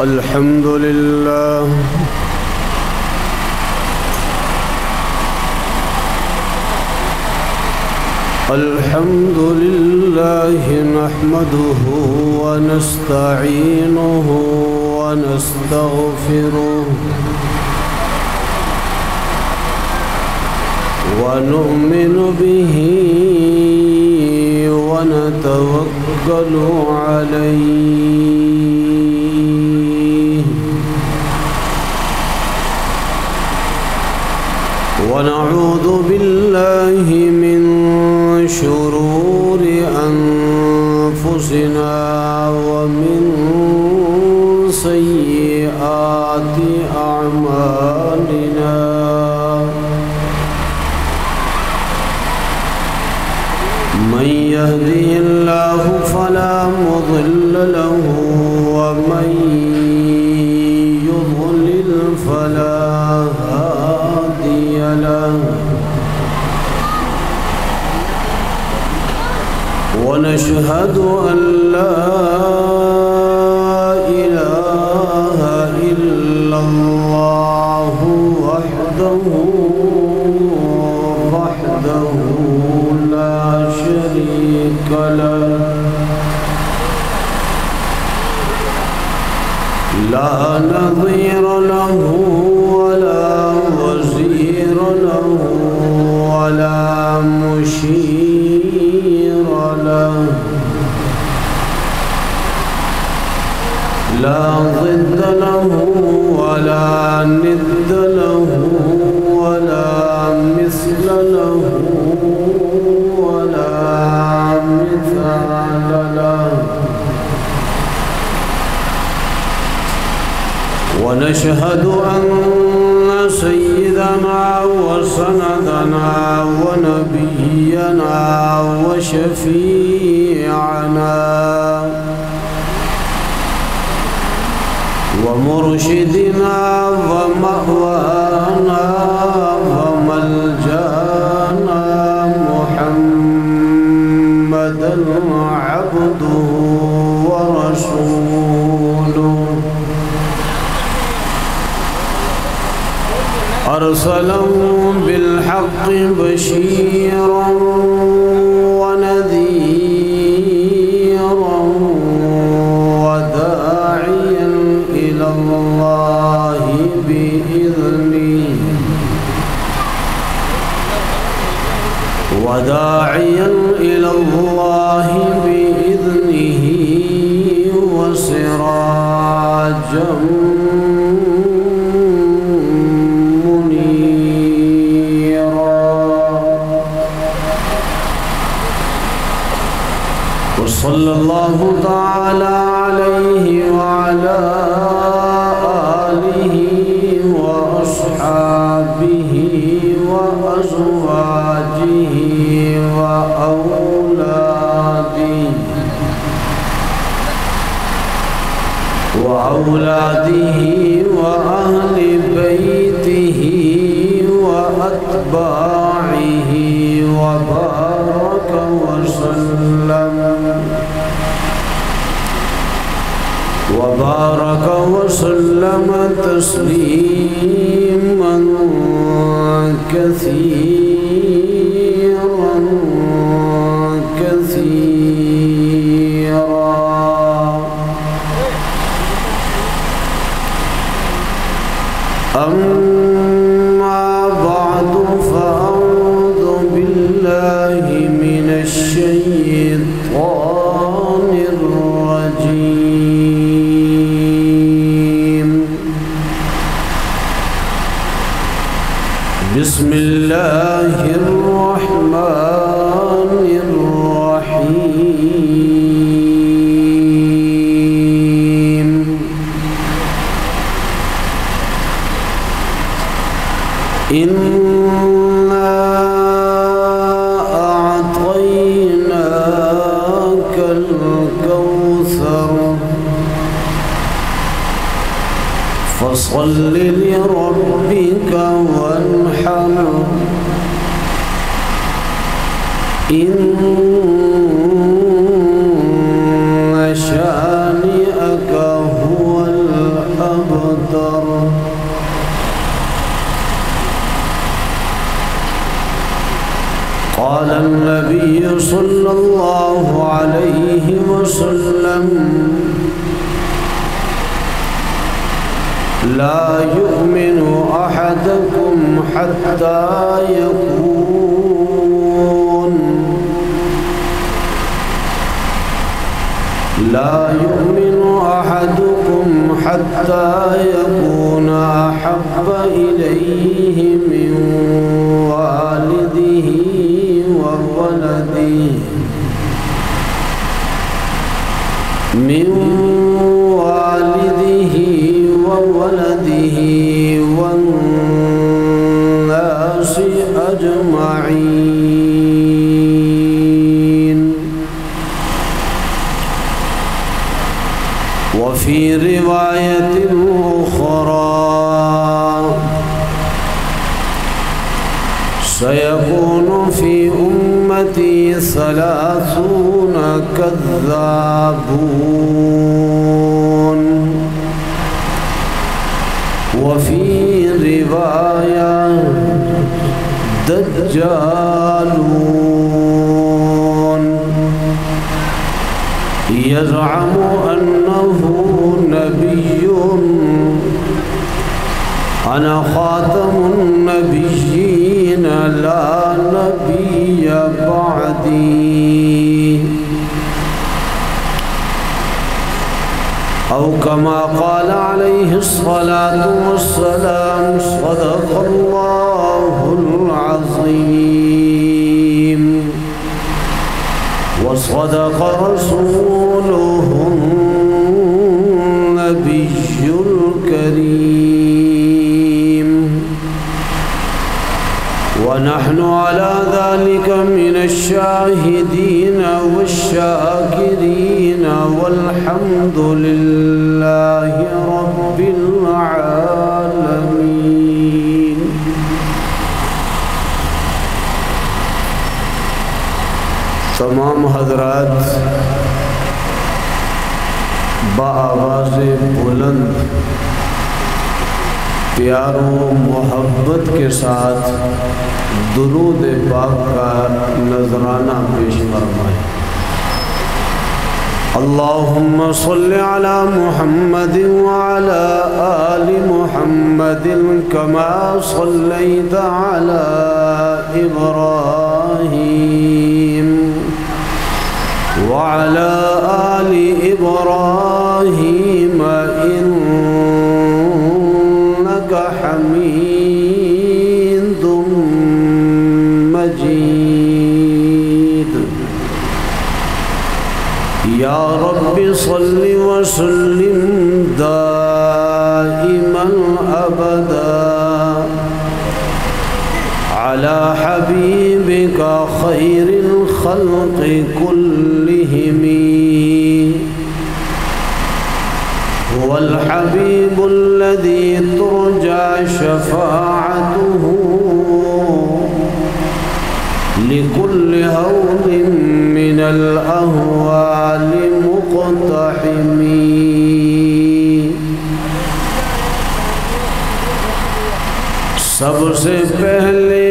الحمد لله الحمد لله نحمده ونستعينه ونستغفره ونؤمن به ونتوكل عليه ونعوذ بالله من شرور أنفسنا ومن سيئات أعمالنا من يهده الله فلا مضل له ومن يضلل فلا هادي له ونشهد أن لا إله إلا الله وحده لا شريك له لا نظير له ولا وزير له ولا مشير له لا ضد له ولا ند له ولا مثل له ولا مثال له ونشهد أن سيدنا وسندنا ونبينا وشفيعنا ومرشدنا ومأوانا وملجانا محمدا عبده ورسوله أرسله بالحق بشيرا ونذيرا وداعيا إلى الله بإذنه وسراجا وصلى الله تعالى عليه وعلى آله وأصحابه وأزواجه وأولاده وأهل بيته وأتباعه وبارك وسلم تسليما كثيرا أما بعد فأعوذ بالله من الشيطان الرجيم بسم الله الرحمن الرحيم إنا أعطيناك الكوثر فصل لربك وانحر إن شانئك هو النبي صلى الله عليه وسلم لا يؤمن أحدكم حتى يكون أحب إليه من والده وولده والناس أجمعين. وفي رواية أخرى سيكون في أمتي 30 كذابون. وفي رواية دجالون يزعم أنه نبي أنا خاتم النبيين لا نبي بعدي، أو كما قال عليه الصلاة والسلام. صدق الله العظيم وصدق رسوله النبي الكريم، ونحن على ذلك من الشاهدين والشاكرين، والحمد لله رب العالمين. تمام حضرات بآواز بلند پیار و محبت کے ساتھ درود پاک کا نذرانہ پیش فرمائیں. اللهم صل على محمد وعلى آل محمد كما صليت على إبراهيم وعلى آل إبراهيم إنك حميد مجيد. يا رب صل وسلم دائما أبدا على حبيبك خير الخلق كلهم. هو الحبيب الذي ترجى شفاعته لكل هول من الأهوال مقتحم. سب سے پہلے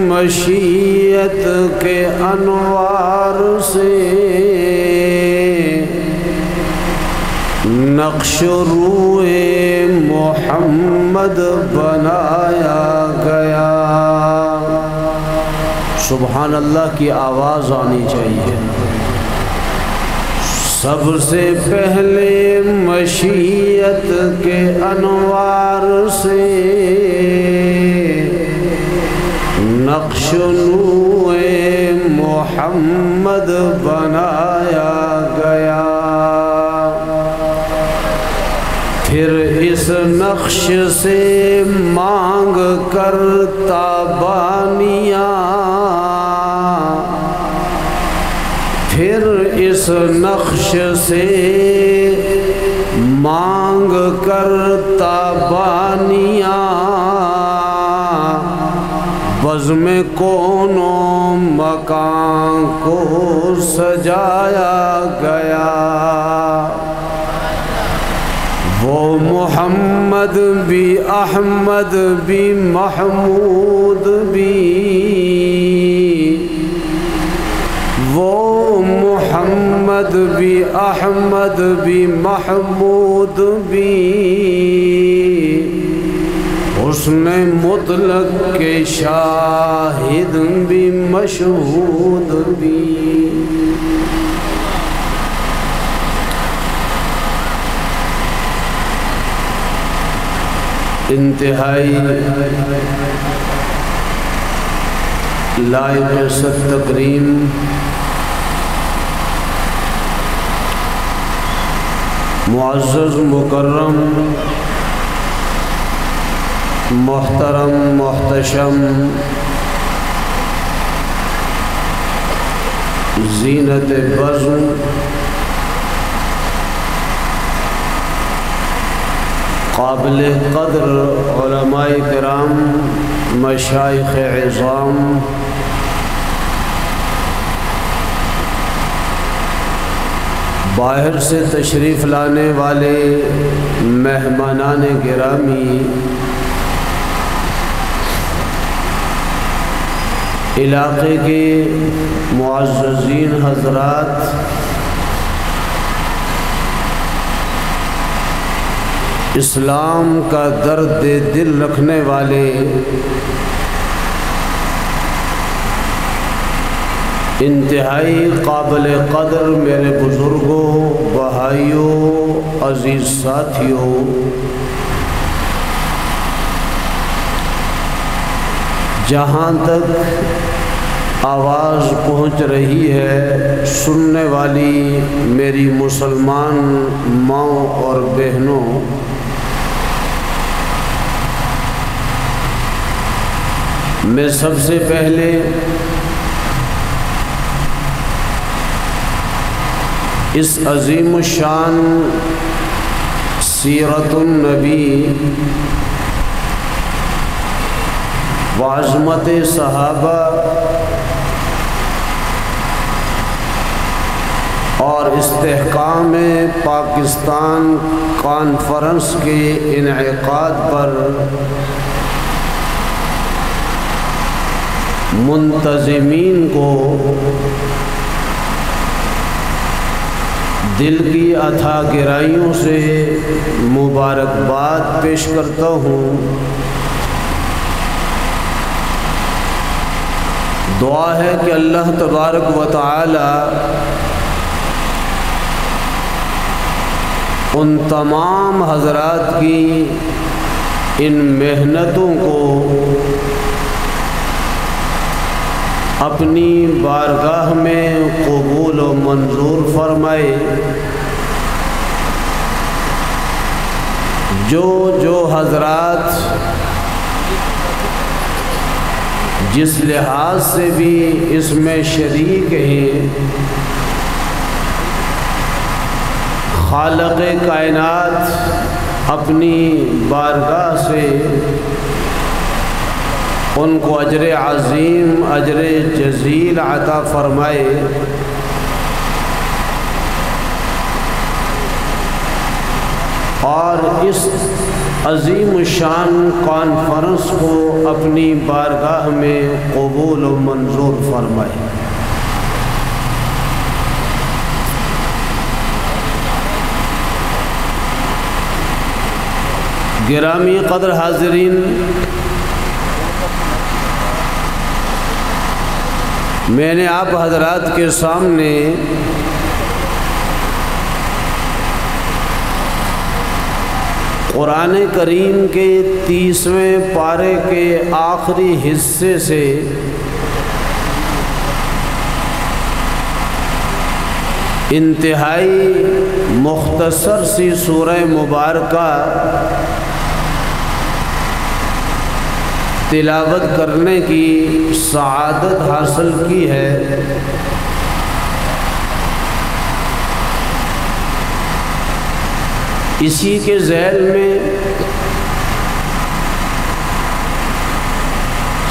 مشیت کے انوار سے نقش روئے محمد بنایا گیا. سبحان اللہ کی آواز آنی چاہیے. سب سے پہلے مشیت کے انوار سے نقش نوئے محمد بنایا گیا. پھر اس نقش سے مانگ کر تابانیاں، پھر اس نقش سے مانگ کر تابانیاں، بزم کون و مکان کو سجایا گیا. وہ محمد بھی احمد بھی محمود بھی احمد بھی احمد بھی محمود بھی حسن مطلق کے شاہد بھی مشہود بھی انتہائی لائق صد تکریم معزز مکرم محترم محتشم زینت بزم قابل قدر علماء کرام مشائخ عظام باہر سے تشریف لانے والے مہمانان گرامی علاقے کے معززین حضرات اسلام کا درد دل رکھنے والے انتہائی قابل قدر میرے بزرگوں بھائیوں عزیز ساتھیوں جہاں تک آواز پہنچ رہی ہے سننے والی میری مسلمان ماؤں اور بہنوں میں سب سے پہلے اس عظیم الشان سیرت النبی وعظمت صحابہ اور استحکام پاکستان کانفرنس کے انعقاد پر منتظمین کو دل کی اتھا گہرائیوں سے مبارکباد پیش کرتا ہوں۔ دعا ہے کہ اللہ تبارک و تعالی ان تمام حضرات کی ان محنتوں کو اپنی بارگاہ میں قبول و منظور فرمائے۔ جو حضرات جس لحاظ سے بھی اس میں شریک ہیں خالق کائنات اپنی بارگاہ سے ان کو اجر عظیم اجر جزیل عطا فرمائے۔ اور اس عظیم شان کانفرنس کو اپنی بارگاہ میں قبول و منظور فرمائے۔ گرامی قدر حاضرین، میں نے آپ حضرات کے سامنے قرآن کریم کے 30ویں پارے کے آخری حصے سے انتہائی مختصر سی سورہ مبارکہ تلاوت کرنے کی سعادت حاصل کی ہے۔ اسی کے ذیل میں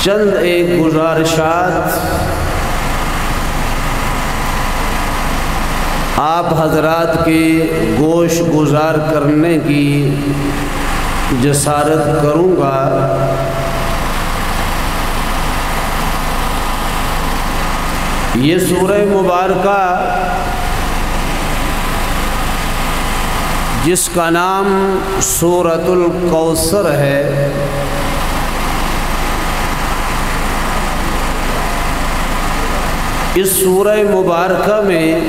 چند ایک گزارشات آپ حضرات کے گوش گزار کرنے کی جسارت کروں گا۔ یہ سورہ مبارکہ جس کا نام سورۃ الکوثر ہے، اس سورہ مبارکہ میں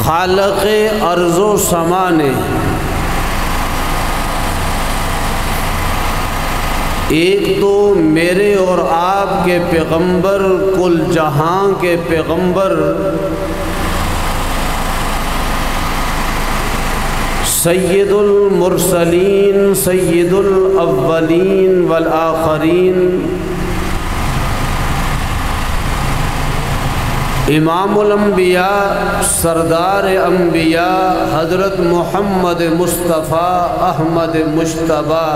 خالق ارض و سما نے ایک تو میرے اور آپ کے پیغمبر، کل جہاں کے پیغمبر سید المرسلین، سید الاولین والآخرین، امام الانبیاء، سردار انبیاء حضرت محمد مصطفیٰ احمد مجتبیٰ،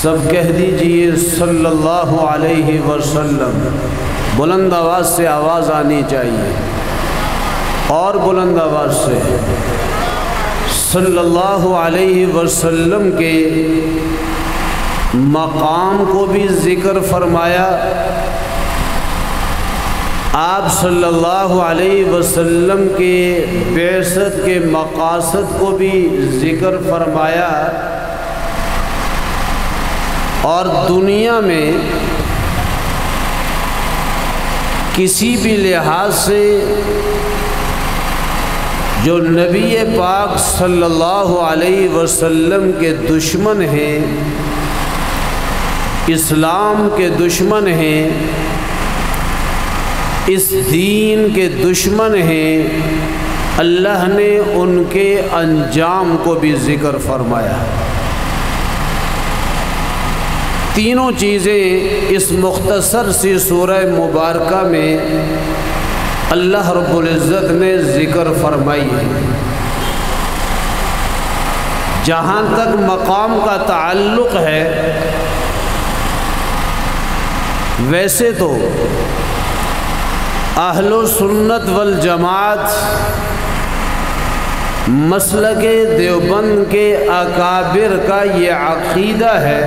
سب کہہ دیجئے صلی اللہ علیہ وسلم۔ بلند آواز سے آواز آنی چاہیے، اور بلند آواز سے صلی اللہ علیہ وسلم کے مقام کو بھی ذکر فرمایا، آپ صلی اللہ علیہ وسلم کے بعثت کے مقاصد کو بھی ذکر فرمایا، اور دنیا میں کسی بھی لحاظ سے جو نبی پاک صلی اللہ علیہ وسلم کے دشمن ہیں، اسلام کے دشمن ہیں، اس دین کے دشمن ہیں، اللہ نے ان کے انجام کو بھی ذکر فرمایا۔ تینوں چیزیں اس مختصر سی سورہ مبارکہ میں اللہ رب العزت نے ذکر فرمائی ہے۔ جہاں تک مقام کا تعلق ہے، ویسے تو اہل سنت والجماعت مسلک دیوبند کے اکابر کا یہ عقیدہ ہے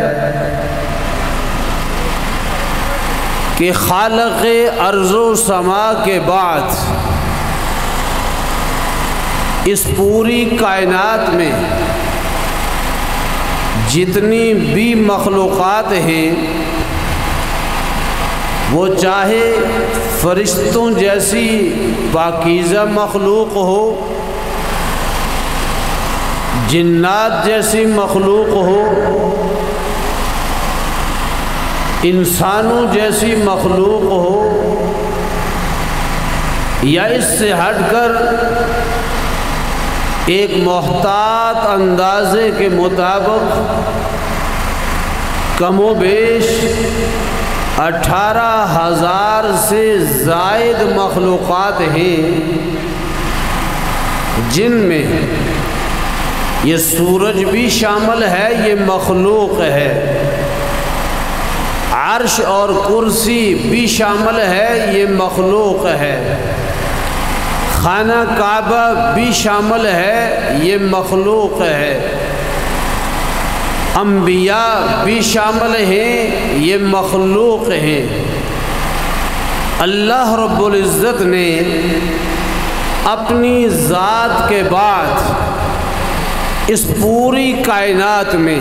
کہ خالق ارض و سما کے بعد اس پوری کائنات میں جتنی بھی مخلوقات ہیں، وہ چاہے فرشتوں جیسی پاکیزہ مخلوق ہو، جنات جیسی مخلوق ہو، انسانوں جیسی مخلوق ہو، یا اس سے ہٹ کر ایک محتاط اندازے کے مطابق کم و بیش 18,000 سے زائد مخلوقات ہیں، جن میں یہ سورج بھی شامل ہے، یہ مخلوق ہے، عرش اور کرسی بھی شامل ہے، یہ مخلوق ہے، خانہ کعبہ بھی شامل ہے، یہ مخلوق ہے، انبیاء بھی شامل ہیں، یہ مخلوق ہیں۔ اللہ رب العزت نے اپنی ذات کے بعد اس پوری کائنات میں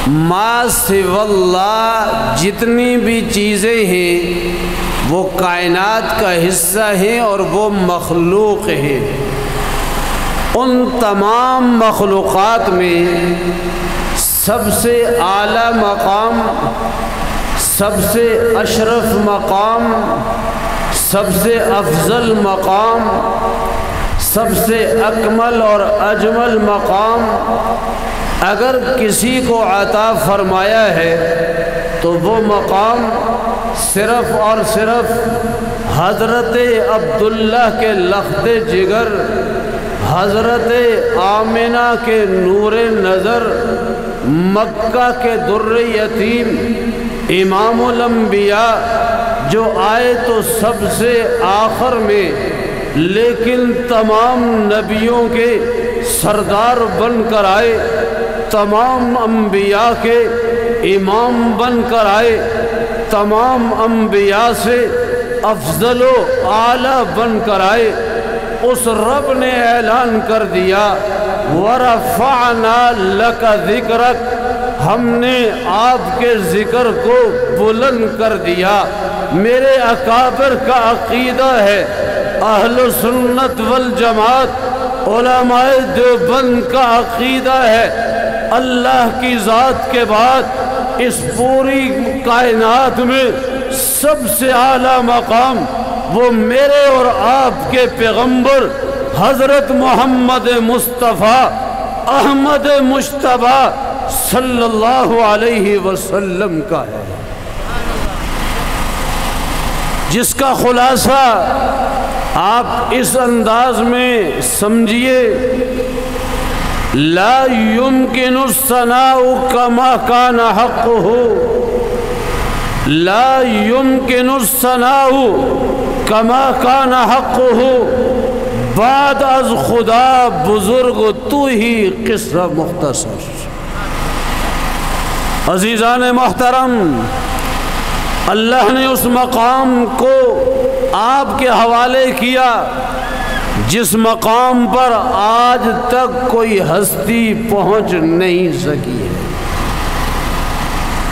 ما سوی اللہ جتنی بھی چیزیں ہیں وہ کائنات کا حصہ ہیں اور وہ مخلوق ہیں۔ ان تمام مخلوقات میں سب سے اعلیٰ مقام، سب سے اشرف مقام، سب سے افضل مقام، سب سے اکمل اور اجمل مقام اگر کسی کو عطا فرمایا ہے تو وہ مقام صرف اور صرف حضرت عبداللہ کے لخت جگر، حضرت آمنہ کے نور نظر، مکہ کے در یتیم، امام الانبیاء جو آئے تو سب سے آخر میں لیکن تمام نبیوں کے سردار بن کر آئے، تمام انبیاء کے امام بن کر آئے، تمام انبیاء سے افضل و اعلیٰ بن کر آئے، اس رب نے اعلان کر دیا وَرَفَعْنَا لَكَ ذِكْرَكَ، ہم نے آپ کے ذکر کو بلند کر دیا۔ میرے اکابر کا عقیدہ ہے، اہل سنت والجماعت علماء دیوبند کا عقیدہ ہے، اللہ کی ذات کے بعد اس پوری کائنات میں سب سے اعلیٰ مقام وہ میرے اور آپ کے پیغمبر حضرت محمد مصطفیٰ احمد مجتبیٰ صلی اللہ علیہ وسلم کا ہے، جس کا خلاصہ آپ اس انداز میں سمجھیے، لا يمكن الثناء كما كان حقه، لا يمكن الثناء كما كان حقه، بعد از خدا بزرگ تو ہی قصہ مختصر۔ عزیزان محترم، اللہ نے اس مقام کو آپ کے حوالے کیا جس مقام پر آج تک کوئی ہستی پہنچ نہیں سکی ہے۔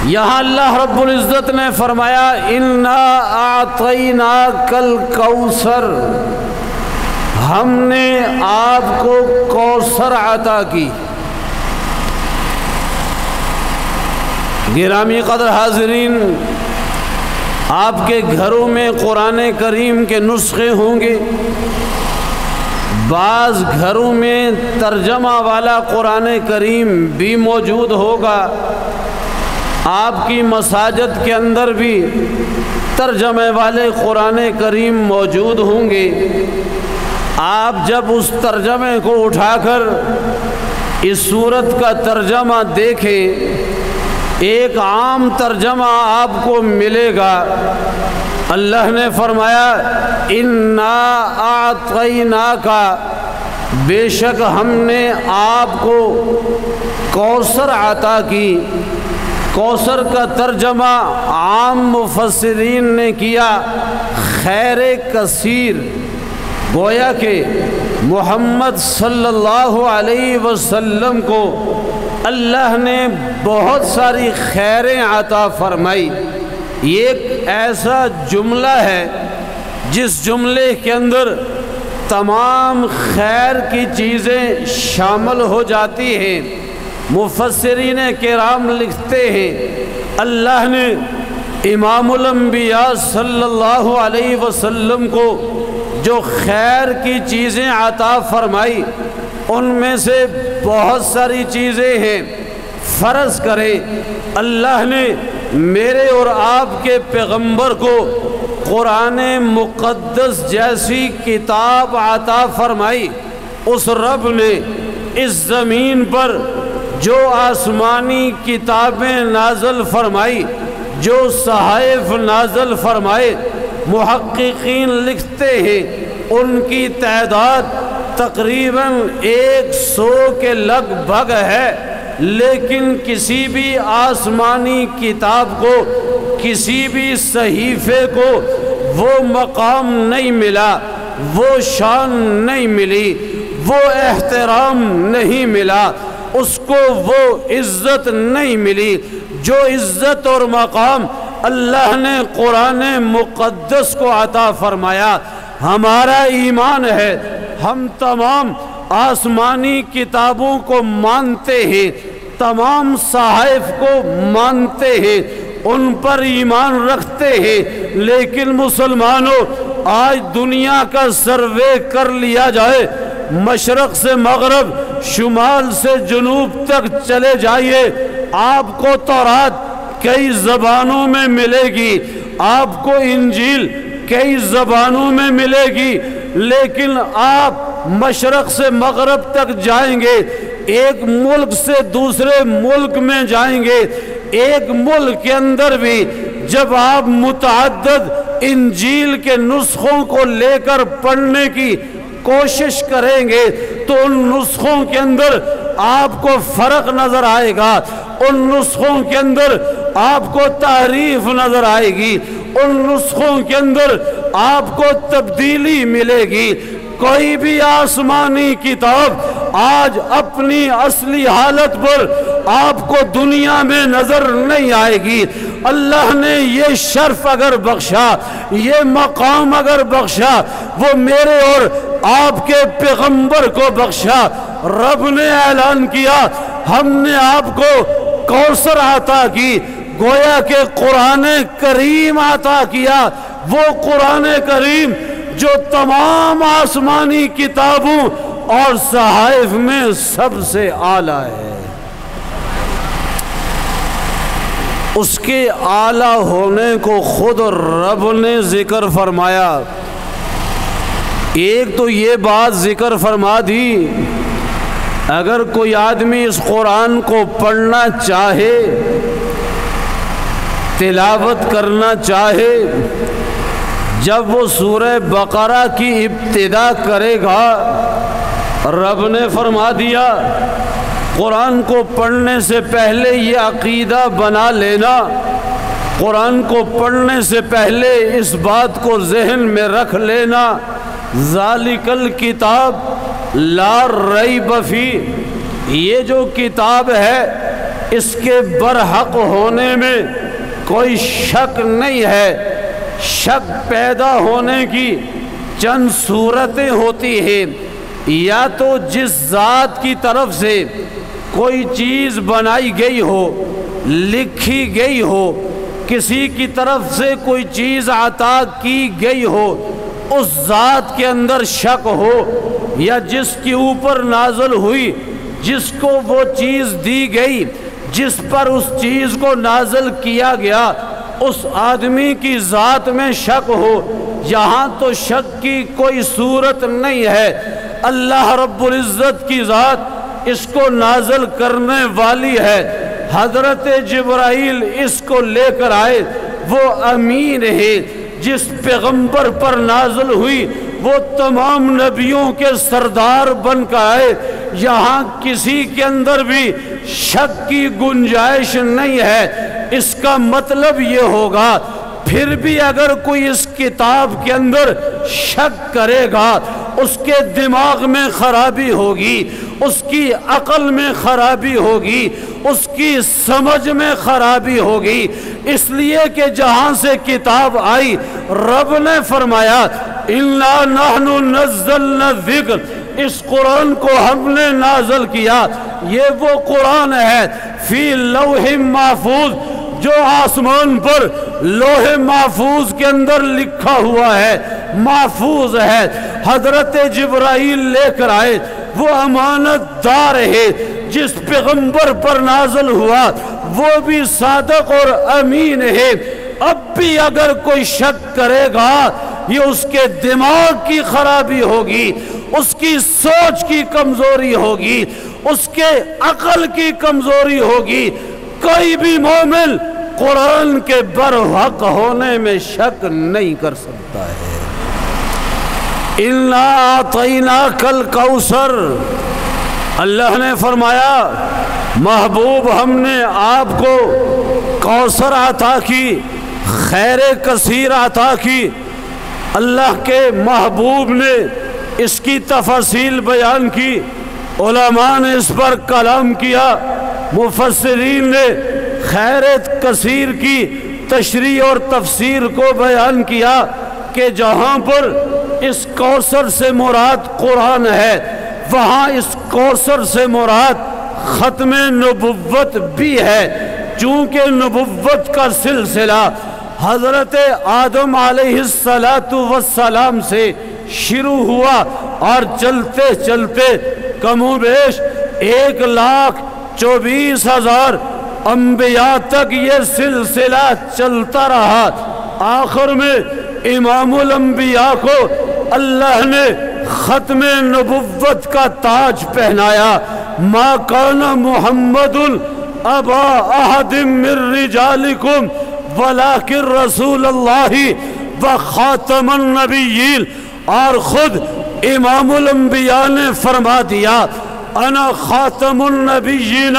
یہاں اللہ رب العزت نے فرمایا اِنَّا أَعْطَيْنَاكَ الْكَوْثَرَ، ہم نے آپ کو کوثر عطا کی۔ گرامی قدر حاضرین، آپ کے گھروں میں قرآن کریم کے نسخے ہوں گے، بعض گھروں میں ترجمہ والا قرآن کریم بھی موجود ہوگا، آپ کی مساجد کے اندر بھی ترجمے والے قرآن کریم موجود ہوں گے۔ آپ جب اس ترجمے کو اٹھا کر اس سورت کا ترجمہ دیکھیں، ایک عام ترجمہ آپ کو ملے گا۔ اللہ نے فرمایا اِنَّا أَعْطَيْنَاكَ، بے شک ہم نے آپ کو کوثر عطا کی۔ کوثر کا ترجمہ عام مفسرین نے کیا خیر کثیر، گویا کہ محمد صلی اللہ علیہ وسلم کو اللہ نے بہت ساری خیریں عطا فرمائی۔ یہ ایک ایسا جملہ ہے جس جملے کے اندر تمام خیر کی چیزیں شامل ہو جاتی ہیں۔ مفسرین کرام لکھتے ہیں اللہ نے امام الانبیاء صلی اللہ علیہ وسلم کو جو خیر کی چیزیں عطا فرمائی ان میں سے بہت ساری چیزیں ہیں۔ فرض کریں اللہ نے میرے اور آپ کے پیغمبر کو قرآن مقدس جیسی کتاب عطا فرمائی، اس رب نے اس زمین پر جو آسمانی کتابیں نازل فرمائی، جو صحائف نازل فرمائے، محققین لکھتے ہیں ان کی تعداد تقریباً 100 کے لگ بھگ ہے، لیکن کسی بھی آسمانی کتاب کو، کسی بھی صحیفے کو وہ مقام نہیں ملا، وہ شان نہیں ملی، وہ احترام نہیں ملا، اس کو وہ عزت نہیں ملی جو عزت اور مقام اللہ نے قرآن مقدس کو عطا فرمایا۔ ہمارا ایمان ہے ہم تمام آسمانی کتابوں کو مانتے ہیں، تمام صحائف کو مانتے ہیں، ان پر ایمان رکھتے ہیں، لیکن مسلمانوں آج دنیا کا سروے کر لیا جائے، مشرق سے مغرب، شمال سے جنوب تک چلے جائیے، آپ کو تورات کئی زبانوں میں ملے گی، آپ کو انجیل کئی زبانوں میں ملے گی، لیکن آپ مشرق سے مغرب تک جائیں گے، ایک ملک سے دوسرے ملک میں جائیں گے، ایک ملک کے اندر بھی جب آپ متعدد انجیل کے نسخوں کو لے کر پڑھنے کی کوشش کریں گے تو ان نسخوں کے اندر آپ کو فرق نظر آئے گا، ان نسخوں کے اندر آپ کو تحریف نظر آئے گی، ان نسخوں کے اندر آپ کو تبدیلی ملے گی۔ کوئی بھی آسمانی کتاب آج اپنی اصلی حالت پر آپ کو دنیا میں نظر نہیں آئے گی۔ اللہ نے یہ شرف اگر بخشا، یہ مقام اگر بخشا، وہ میرے اور آپ کے پیغمبر کو بخشا۔ رب نے اعلان کیا ہم نے آپ کو کوثر عطا کی، گویا کہ قرآن کریم عطا کیا، وہ قرآن کریم جو تمام آسمانی کتابوں اور صحائف میں سب سے اعلیٰ ہے۔ اس کے اعلیٰ ہونے کو خود رب نے ذکر فرمایا۔ ایک تو یہ بات ذکر فرما دی، اگر کوئی آدمی اس قرآن کو پڑھنا چاہے، تلاوت کرنا چاہے، جب وہ سورہ بقرہ کی ابتدا کرے گا، رب نے فرما دیا قرآن کو پڑھنے سے پہلے یہ عقیدہ بنا لینا، قرآن کو پڑھنے سے پہلے اس بات کو ذہن میں رکھ لینا، ذالک الکتاب لا ریب فیہ، یہ جو کتاب ہے اس کے برحق ہونے میں کوئی شک نہیں ہے۔ شک پیدا ہونے کی چند صورتیں ہوتی ہیں، یا تو جس ذات کی طرف سے کوئی چیز بنائی گئی ہو، لکھی گئی ہو، کسی کی طرف سے کوئی چیز عطا کی گئی ہو، اس ذات کے اندر شک ہو، یا جس کے اوپر نازل ہوئی، جس کو وہ چیز دی گئی، جس پر اس چیز کو نازل کیا گیا، اس آدمی کی ذات میں شک ہو، یہاں تو شک کی کوئی صورت نہیں ہے۔ اللہ رب العزت کی ذات اس کو نازل کرنے والی ہے۔ حضرت جبرائیل اس کو لے کر آئے، وہ امین ہے۔ جس پیغمبر پر نازل ہوئی وہ تمام نبیوں کے سردار بن کر آئے، یہاں کسی کے اندر بھی شک کی گنجائش نہیں ہے۔ اس کا مطلب یہ ہوگا پھر بھی اگر کوئی اس کتاب کے اندر شک کرے گا، اس کے دماغ میں خرابی ہوگی، اس کی عقل میں خرابی ہوگی، اس کی سمجھ میں خرابی ہوگی، اس لیے کہ جہاں سے کتاب آئی رب نے فرمایا اِنَّا نَحْنُ نَزَّلْنَا الذِّكْرَ، اس قرآن کو ہم نے نازل کیا۔ یہ وہ قرآن ہے فی لوح محفوظ، جو آسمان پر لوح محفوظ کے اندر لکھا ہوا ہے، محفوظ ہے۔ حضرت جبرائیل لے کر آئے، وہ امانت دار ہے۔ جس پیغمبر پر نازل ہوا وہ بھی صادق اور امین ہے۔ اب بھی اگر کوئی شک کرے گا یہ اس کے دماغ کی خرابی ہوگی، اس کی سوچ کی کمزوری ہوگی، اس کے عقل کی کمزوری ہوگی۔ کوئی بھی مومن قرآن کے برحق ہونے میں شک نہیں کر سکتا ہے۔ اِنَّا أَعْطَيْنَاكَ الْكَوْثَرَ، اللہ نے فرمایا محبوب ہم نے آپ کو کوثر عطا کی، خیر کثیر عطا کی۔ اللہ کے محبوب نے اس کی تفاصیل بیان کی، علماء نے اس پر کلام کیا، مفسرین نے خیر کثیر کی تشریح اور تفسیر کو بیان کیا کہ جہاں پر اس کوثر سے مراد قرآن ہے، وہاں اس کوثر سے مراد ختم نبوت بھی ہے، چونکہ نبوت کا سلسلہ حضرت آدم علیہ السلام سے شروع ہوا اور چلتے چلتے کم و بیش 1,24,000 انبیاء تک یہ سلسلہ چلتا رہا۔ آخر میں امام الانبیاء کو اللہ نے ختم نبوت کا تاج پہنایا۔ ما کان محمد ابا احد من رجالکم ولکن رسول اللہ وخاتم النبیین، اور خود امام الانبیاء نے فرما دیا انا خاتم النبیین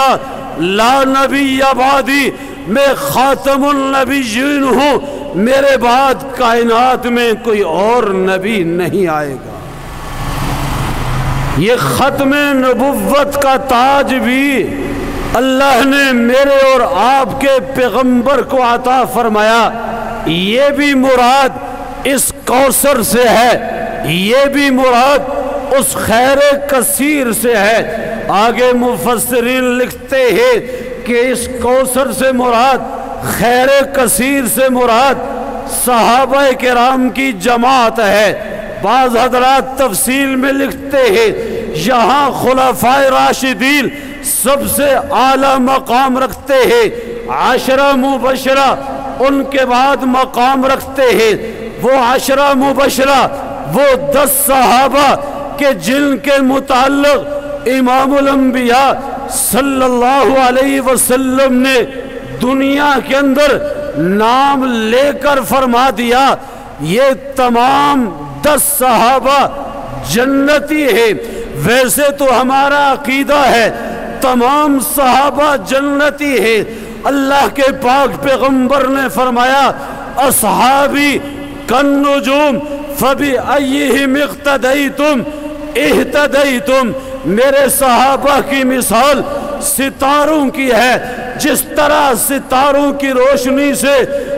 لا نبی بعدی، میں خاتم النبیین ہوں، میرے بعد کائنات میں کوئی اور نبی نہیں آئے گا۔ یہ ختم نبوت کا تاج بھی اللہ نے میرے اور آپ کے پیغمبر کو عطا فرمایا، یہ بھی مراد اس کوثر سے ہے، یہ بھی مراد اس خیر کثیر سے ہے۔ آگے مفسرین لکھتے ہیں کہ اس کوثر سے مراد، خیر کثیر سے مراد صحابہ کرام کی جماعت ہے۔ بعض حضرات تفصیل میں لکھتے ہیں یہاں خلفائے راشدین سب سے اعلیٰ مقام رکھتے ہیں، 10 مبشرہ ان کے بعد مقام رکھتے ہیں۔ وہ 10 مبشرہ وہ 10 صحابہ کہ جن کے متعلق امام الانبیاء صلی اللہ علیہ وسلم نے دنیا کے اندر نام لے کر فرما دیا یہ تمام 10 صحابہ جنتی ہیں۔ ویسے تو ہمارا عقیدہ ہے تمام صحابہ جنتی ہیں۔ اللہ کے پاک پیغمبر نے فرمایا اصحابی کالنجوم فبأیہم اقتدیتم اہتدیتم، میرے صحابہ کی مثال ستاروں کی ہے، جس طرح ستاروں کی روشنی سے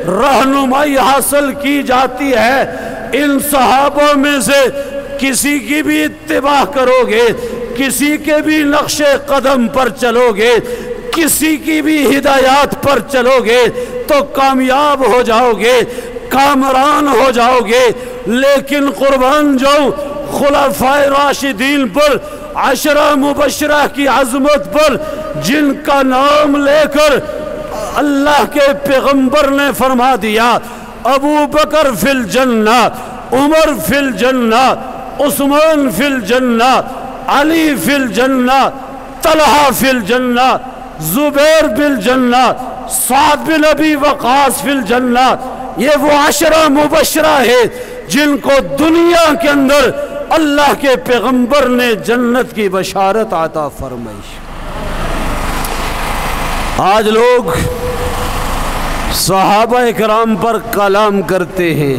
رہنمائی حاصل کی جاتی ہے، ان صحابہ میں سے کسی کی بھی اتباع کرو گے، کسی کے بھی نقش قدم پر چلو گے، کسی کی بھی ہدایات پر چلو گے تو کامیاب ہو جاؤ گے، کامران ہو جاؤ گے۔ لیکن قربان جاؤں خلفائے راشدین پر، 10 مبشرہ کی عظمت پر، جن کا نام لے کر اللہ کے پیغمبر نے فرما دیا ابو بکر فی الجنہ، عمر فی الجنہ، عثمان فی الجنہ، علی فی الجنہ، طلحہ فی الجنہ، زبیر بالجنہ، سعد بن ابی وقاص فی الجنہ۔ یہ وہ 10 مبشرہ ہے جن کو دنیا کے اندر اللہ کے پیغمبر نے جنت کی بشارت عطا فرمائی۔ آج لوگ صحابہ کرام پر کلام کرتے ہیں،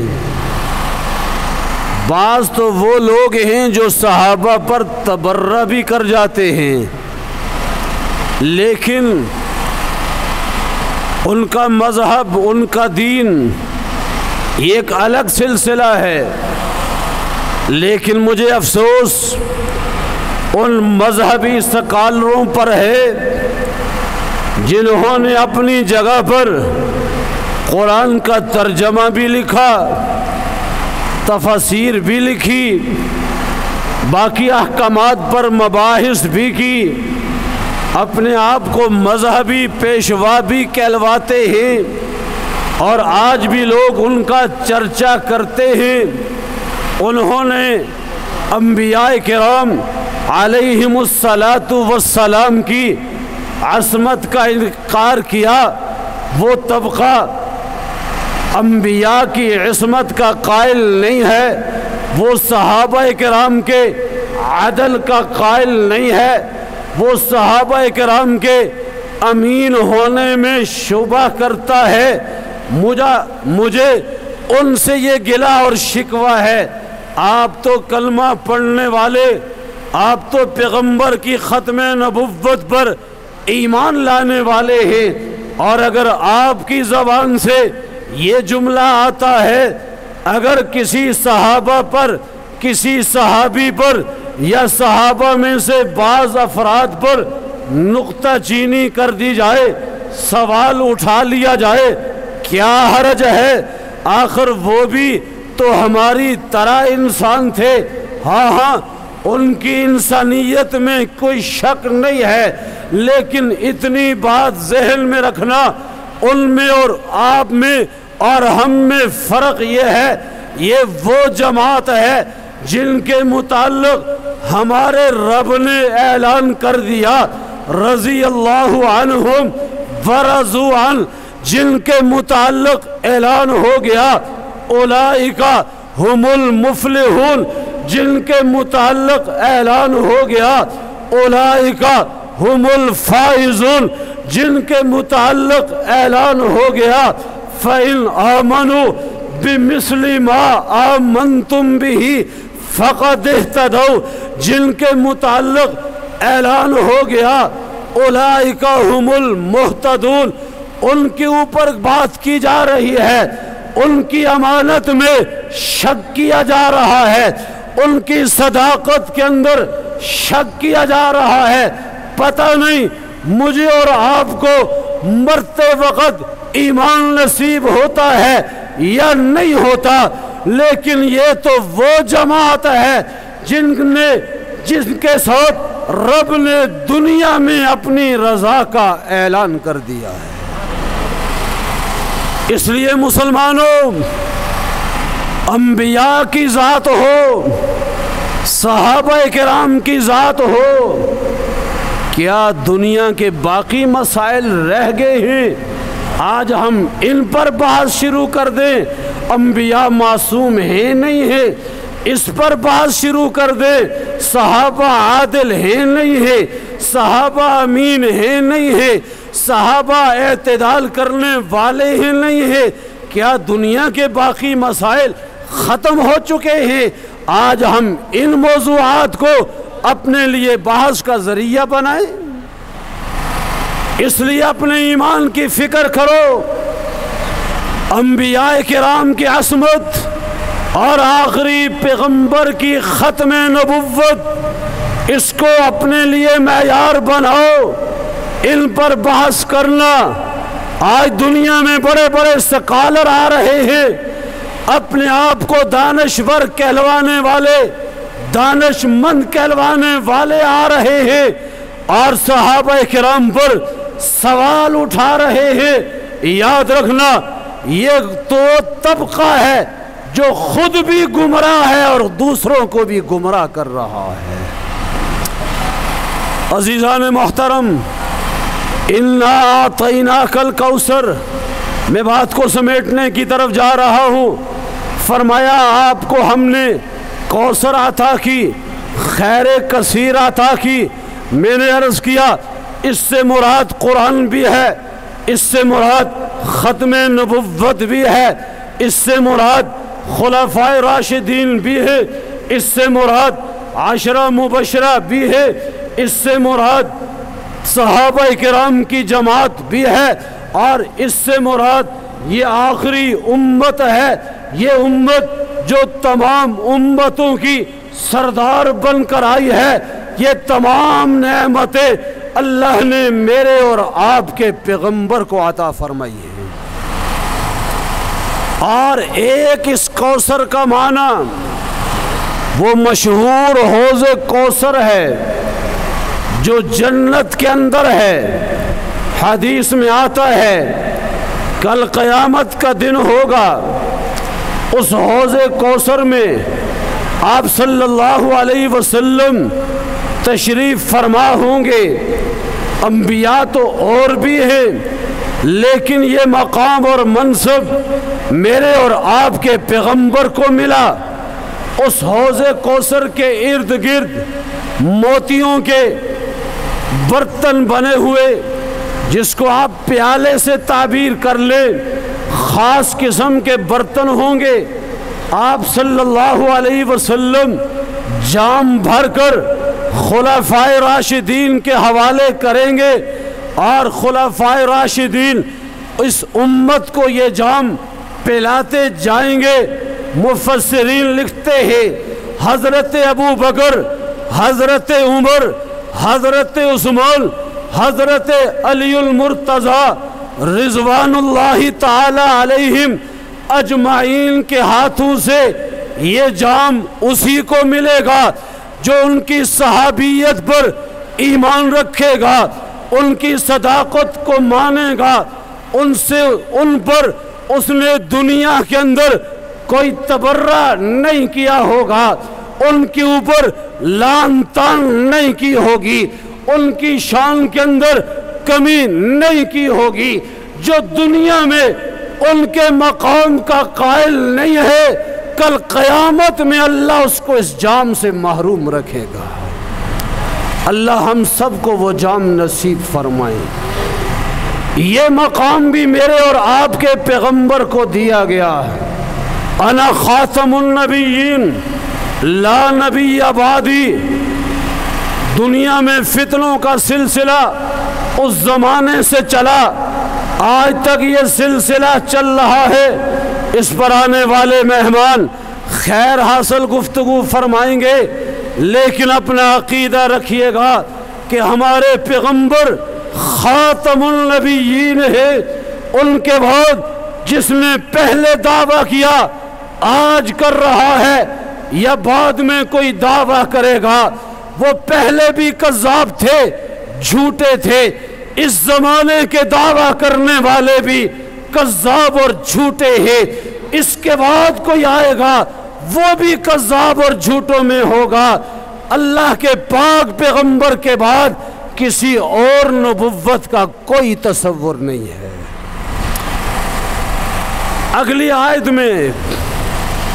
بعض تو وہ لوگ ہیں جو صحابہ پر تبرہ بھی کر جاتے ہیں، لیکن ان کا مذہب، ان کا دین ایک الگ سلسلہ ہے۔ لیکن مجھے افسوس ان مذہبی سکالروں پر ہے جنہوں نے اپنی جگہ پر قرآن کا ترجمہ بھی لکھا، تفاسیر بھی لکھی، باقی احکامات پر مباحث بھی کی، اپنے آپ کو مذہبی پیشوا بھی کہلواتے ہیں، اور آج بھی لوگ ان کا چرچا کرتے ہیں۔ انہوں نے انبیاء کرام علیہم الصلاۃ والسلام کی عصمت کا انکار کیا۔ وہ طبقہ انبیاء کی عصمت کا قائل نہیں ہے، وہ صحابہ کرام کے عدل کا قائل نہیں ہے، وہ صحابہ کرام کے امین ہونے میں شبہ کرتا ہے۔ مجھے ان سے یہ گلہ اور شکوہ ہے، آپ تو کلمہ پڑھنے والے، آپ تو پیغمبر کی ختم نبوت پر ایمان لانے والے ہیں، اور اگر آپ کی زبان سے یہ جملہ آتا ہے اگر کسی صحابہ پر، کسی صحابی پر یا صحابہ میں سے بعض افراد پر نقطہ چینی کر دی جائے، سوال اٹھا لیا جائے، کیا حرج ہے؟ آخر وہ بھی تو ہماری طرح انسان تھے۔ ہاں ان کی انسانیت میں کوئی شک نہیں ہے، لیکن اتنی بات ذہن میں رکھنا، ان میں اور آپ میں اور ہم میں فرق یہ ہے، یہ وہ جماعت ہے جن کے متعلق ہمارے رب نے اعلان کر دیا رضی اللہ عنہم ورضوا عنہ، جن کے متعلق اعلان ہو گیا اولئک ہم المفلحون، جن کے متعلق اعلان ہو گیا اولئک ہم الفائزون، جن کے متعلق اعلان ہو گیا فَإِنْ آمَنُوا بِمِثْلِ مَا آمَنْتُمْ بِهِ فَقَدْ اهْتَدَوْا، جن کے متعلق اعلان ہو گیا اولئک ہم المہتدون، ان کے اوپر بات کی جا رہی ہے، ان کی امانت میں شک کیا جا رہا ہے، ان کی صداقت کے اندر شک کیا جا رہا ہے۔ پتہ نہیں مجھے اور آپ کو مرتے وقت ایمان نصیب ہوتا ہے یا نہیں ہوتا، لیکن یہ تو وہ جماعت ہے جن کے ساتھ رب نے دنیا میں اپنی رضا کا اعلان کر دیا ہے۔ اس لیے مسلمانوں، انبیاء کی ذات ہو، صحابہ کرام کی ذات ہو، کیا دنیا کے باقی مسائل رہ گئے ہیں آج ہم ان پر بحث شروع کر دیں؟ انبیاء معصوم ہیں نہیں ہیں، اس پر بحث شروع کر دیں۔ صحابہ عادل ہیں نہیں ہیں، صحابہ امین ہیں نہیں ہیں، صحابہ اعتدال کرنے والے ہیں نہیں ہیں، کیا دنیا کے باقی مسائل ختم ہو چکے ہیں؟ آج ہم ان موضوعات کو اپنے لیے بحث کا ذریعہ بنائیں۔ اس لیے اپنے ایمان کی فکر کرو، انبیاء کرام کی عصمت اور آخری پیغمبر کی ختم نبوت، اس کو اپنے لیے معیار بناؤ، ان پر بحث کرنا۔ آج دنیا میں بڑے بڑے سکالر آ رہے ہیں، اپنے آپ کو دانشور کہلوانے والے، دانش مند کہلوانے والے آ رہے ہیں اور صحابہ کرام پر سوال اٹھا رہے ہیں۔ یاد رکھنا، یہ تو طبقہ ہے جو خود بھی گمراہ ہے اور دوسروں کو بھی گمراہ کر رہا ہے۔ عزیزان محترم، اِنَّا أَعْطَيْنَاكَ الْكَوْثَرَ، میں بات کو سمیٹنے کی طرف جا رہا ہوں۔ فرمایا آپ کو ہم نے کوثر عطا کی، خیر کثیر عطا کی۔ میں نے عرض کیا اس سے مراد قرآن بھی ہے، اس سے مراد ختم نبوت بھی ہے، اس سے مراد خلفائے راشدین بھی ہے، اس سے مراد عشرہ مبشرہ بھی ہے، اس سے مراد صحابہ کرام کی جماعت بھی ہے، اور اس سے مراد یہ آخری امت ہے، یہ امت جو تمام امتوں کی سردار بن کر آئی ہے۔ یہ تمام نعمتیں اللہ نے میرے اور آپ کے پیغمبر کو عطا فرمائی ہے۔ اور ایک اس کوثر کا معنی وہ مشہور حوض کوثر ہے جو جنت کے اندر ہے۔ حدیث میں آتا ہے کل قیامت کا دن ہوگا، اس حوض کوثر میں آپ صلی اللہ علیہ وسلم تشریف فرما ہوں گے۔ انبیاء تو اور بھی ہیں، لیکن یہ مقام اور منصب میرے اور آپ کے پیغمبر کو ملا۔ اس حوض کوثر کے ارد گرد موتیوں کے برتن بنے ہوئے، جس کو آپ پیالے سے تعبیر کر لیں، خاص قسم کے برتن ہوں گے۔ آپ صلی اللہ علیہ وسلم جام بھر کر خلفائے راشدین کے حوالے کریں گے، اور خلفائے راشدین اس امت کو یہ جام پلاتے جائیں گے۔ مفسرین لکھتے ہیں حضرت ابو بکر، حضرت عمر، حضرت عثمان، حضرت علی المرتضیٰ رضوان اللہ تعالی علیہم اجمعین کے ہاتھوں سے یہ جام اسی کو ملے گا جو ان کی صحابیت پر ایمان رکھے گا، ان کی صداقت کو مانے گا، ان پر اس نے دنیا کے اندر کوئی تبرہ نہیں کیا ہوگا، ان کے اوپر لان تان نہیں کی ہوگی، ان کی شان کے اندر کمی نہیں کی ہوگی۔ جو دنیا میں ان کے مقام کا قائل نہیں ہے، کل قیامت میں اللہ اس کو اس جام سے محروم رکھے گا۔ اللہ ہم سب کو وہ جام نصیب فرمائے۔ یہ مقام بھی میرے اور آپ کے پیغمبر کو دیا گیا ہے۔ انا خاتم النبیین لا نبی بعدی۔ دنیا میں فتنوں کا سلسلہ اس زمانے سے چلا، آج تک یہ سلسلہ چل رہا ہے۔ اس پر آنے والے مہمان خیر حاصل گفتگو فرمائیں گے، لیکن اپنا عقیدہ رکھیے گا کہ ہمارے پیغمبر خاتم النبیین ہے۔ ان کے بعد جس نے پہلے دعویٰ کیا آج کر رہا ہے یا بعد میں کوئی دعویٰ کرے گا، وہ پہلے بھی کذاب تھے، جھوٹے تھے۔ اس زمانے کے دعویٰ کرنے والے بھی کذاب اور جھوٹے ہیں۔ اس کے بعد کوئی آئے گا وہ بھی کذاب اور جھوٹوں میں ہوگا۔ اللہ کے پاک پیغمبر کے بعد کسی اور نبوت کا کوئی تصور نہیں ہے۔ اگلی آیت میں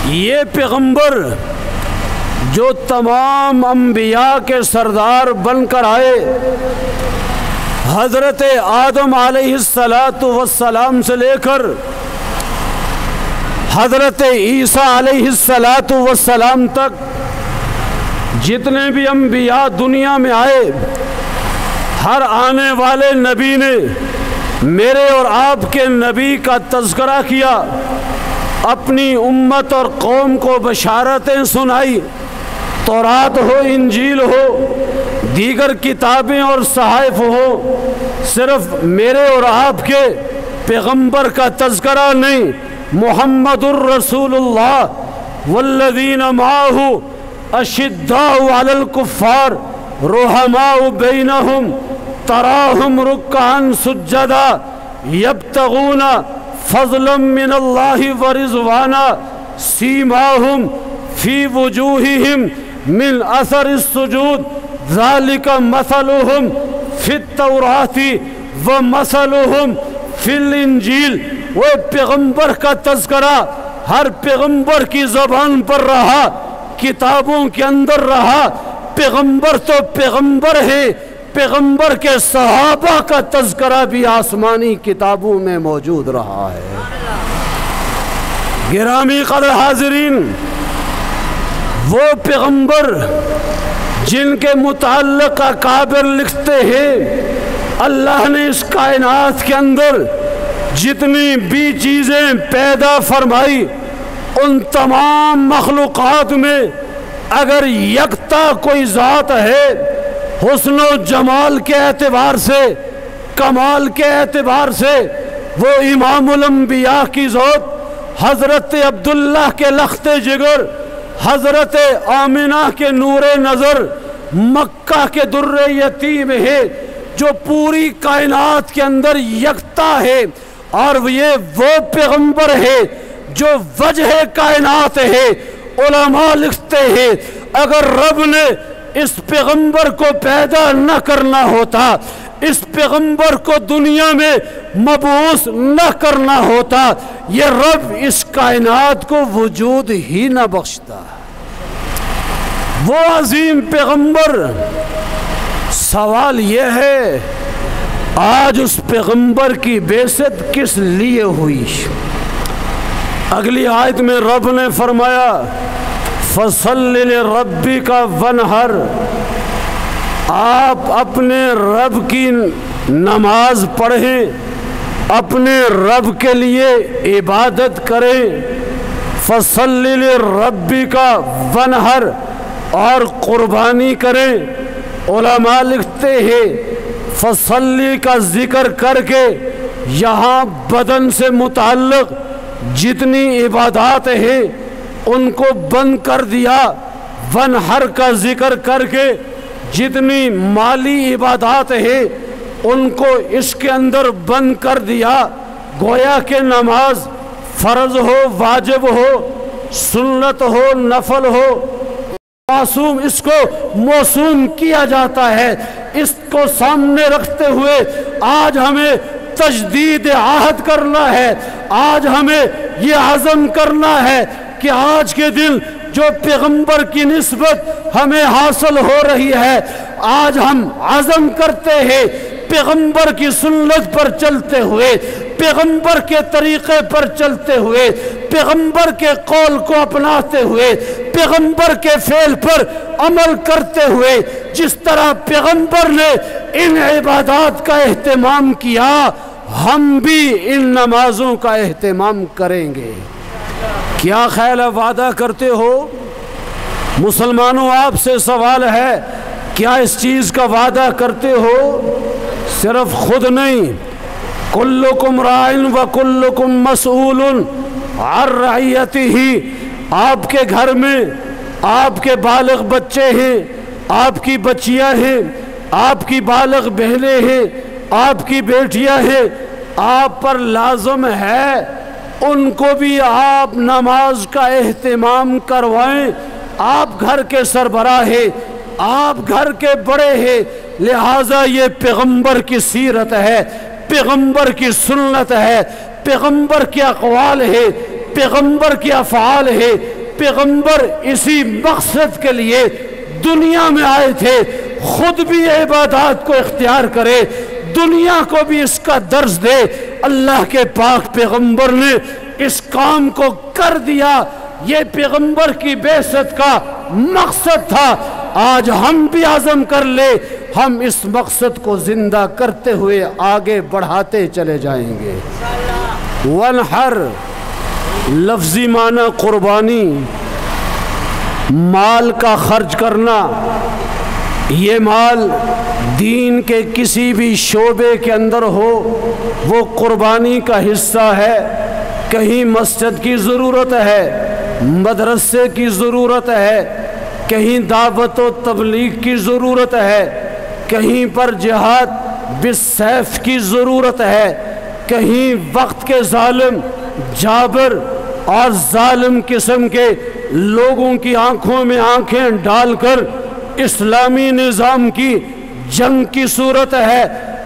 یہ پیغمبر جو تمام انبیاء کے سردار بن کر آئے، حضرت آدم علیہ السلام سے لے کر حضرت عیسیٰ علیہ السلام تک جتنے بھی انبیاء دنیا میں آئے، ہر آنے والے نبی نے میرے اور آپ کے نبی کا تذکرہ کیا، اپنی امت اور قوم کو بشارتیں سنائی۔ تورات ہو، انجیل ہو، دیگر کتابیں اور صحائف ہو، صرف میرے اور آپ کے پیغمبر کا تذکرہ نہیں، محمد الرسول اللہ والذین معہ اشداء علی الکفار رحماء بینہم تراہم رکعا سجدا یبتغون فضلا من اللہ ورضوانا سیماہم فی وجوہہم من اثر السجود ذالک مثلہم فی التوراۃ ومثلہم فی الانجیل۔ وہ پیغمبر کا تذکرہ ہر پیغمبر کی زبان پر رہا، کتابوں کے اندر رہا۔ پیغمبر تو پیغمبر ہے، پیغمبر کے صحابہ کا تذکرہ بھی آسمانی کتابوں میں موجود رہا ہے۔ گرامی قدر حاضرین، وہ پیغمبر جن کے متعلق اکابر لکھتے ہیں اللہ نے اس کائنات کے اندر جتنی بھی چیزیں پیدا فرمائی، ان تمام مخلوقات میں اگر یکتا کوئی ذات ہے، حسن و جمال کے اعتبار سے، کمال کے اعتبار سے، وہ امام الانبیاء کی ذات حضرت عبداللہ کے لخت جگر، حضرت آمنہ کے نور نظر، مکہ کے در یتیم ہے، جو پوری کائنات کے اندر یکتا ہے۔ اور یہ وہ پیغمبر ہے جو وجہ کائنات ہے۔ علماء لکھتے ہیں اگر رب نے اس پیغمبر کو پیدا نہ کرنا ہوتا، اس پیغمبر کو دنیا میں مبعوث نہ کرنا ہوتا، یہ رب اس کائنات کو وجود ہی نہ بخشتا۔ وہ عظیم پیغمبر، سوال یہ ہے آج اس پیغمبر کی بعثت کس لیے ہوئی؟ اگلی آیت میں رب نے فرمایا فَصَلِّ لِرَبِّكَ وَانْحَرْ، آپ اپنے رب کی نماز پڑھیں، اپنے رب کے لیے عبادت کریں۔ فَصَلِّ لِرَبِّكَ وَانْحَرْ، اور قربانی کریں۔ علماء لکھتے ہیں فصلی کا ذکر کر کے یہاں بدن سے متعلق جتنی عبادات ہیں ان کو بند کر دیا، ونحر کا ذکر کر کے جتنی مالی عبادات ہیں ان کو اس کے اندر بند کر دیا۔ گویا کہ نماز فرض ہو، واجب ہو، سنت ہو، نفل ہو، معصوم اس کو موسوم کیا جاتا ہے۔ اس کو سامنے رکھتے ہوئے آج ہمیں تجدید عہد کرنا ہے، آج ہمیں یہ عزم کرنا ہے کہ آج کے دن جو پیغمبر کی نسبت ہمیں حاصل ہو رہی ہے، آج ہم عزم کرتے ہیں پیغمبر کی سنت پر چلتے ہوئے، پیغمبر کے طریقے پر چلتے ہوئے، پیغمبر کے قول کو اپناتے ہوئے، پیغمبر کے فعل پر عمل کرتے ہوئے، جس طرح پیغمبر نے ان عبادات کا اہتمام کیا، ہم بھی ان نمازوں کا اہتمام کریں گے۔ کیا خیال ہے، وعدہ کرتے ہو؟ مسلمانوں، آپ سے سوال ہے، کیا اس چیز کا وعدہ کرتے ہو؟ صرف خود نہیں، کلکم راعٍ وکلکم مسئول عن رعیتہ، آپ کے گھر میں آپ کے بالغ بچے ہیں، آپ کی بچیاں ہیں، آپ کی بالغ بہنیں ہیں، آپ کی بیٹیاں ہیں، آپ پر لازم ہے ان کو بھی آپ نماز کا اہتمام کروائیں۔ آپ گھر کے سربراہ ہیں، آپ گھر کے بڑے ہیں، لہٰذا یہ پیغمبر کی سیرت ہے، پیغمبر کی سنت ہے، پیغمبر کے اقوال ہے، پیغمبر کے افعال ہے۔ پیغمبر اسی مقصد کے لیے دنیا میں آئے تھے، خود بھی عبادات کو اختیار کرے، دنیا کو بھی اس کا درس دے۔ اللہ کے پاک پیغمبر نے اس کام کو کر دیا، یہ پیغمبر کی بعثت کا مقصد تھا۔ آج ہم بھی عزم کر لے، ہم اس مقصد کو زندہ کرتے ہوئے آگے بڑھاتے چلے جائیں گے۔ وانحر لفظی معنی قربانی، مال کا خرچ کرنا۔ یہ مال دین کے کسی بھی شعبے کے اندر ہو، وہ قربانی کا حصہ ہے۔ کہیں مسجد کی ضرورت ہے، مدرسے کی ضرورت ہے، کہیں دعوت و تبلیغ کی ضرورت ہے، کہیں پر جہاد بالسیف کی ضرورت ہے، کہیں وقت کے ظالم جابر اور ظالم قسم کے لوگوں کی آنکھوں میں آنکھیں ڈال کر اسلامی نظام کی جنگ کی صورت ہے۔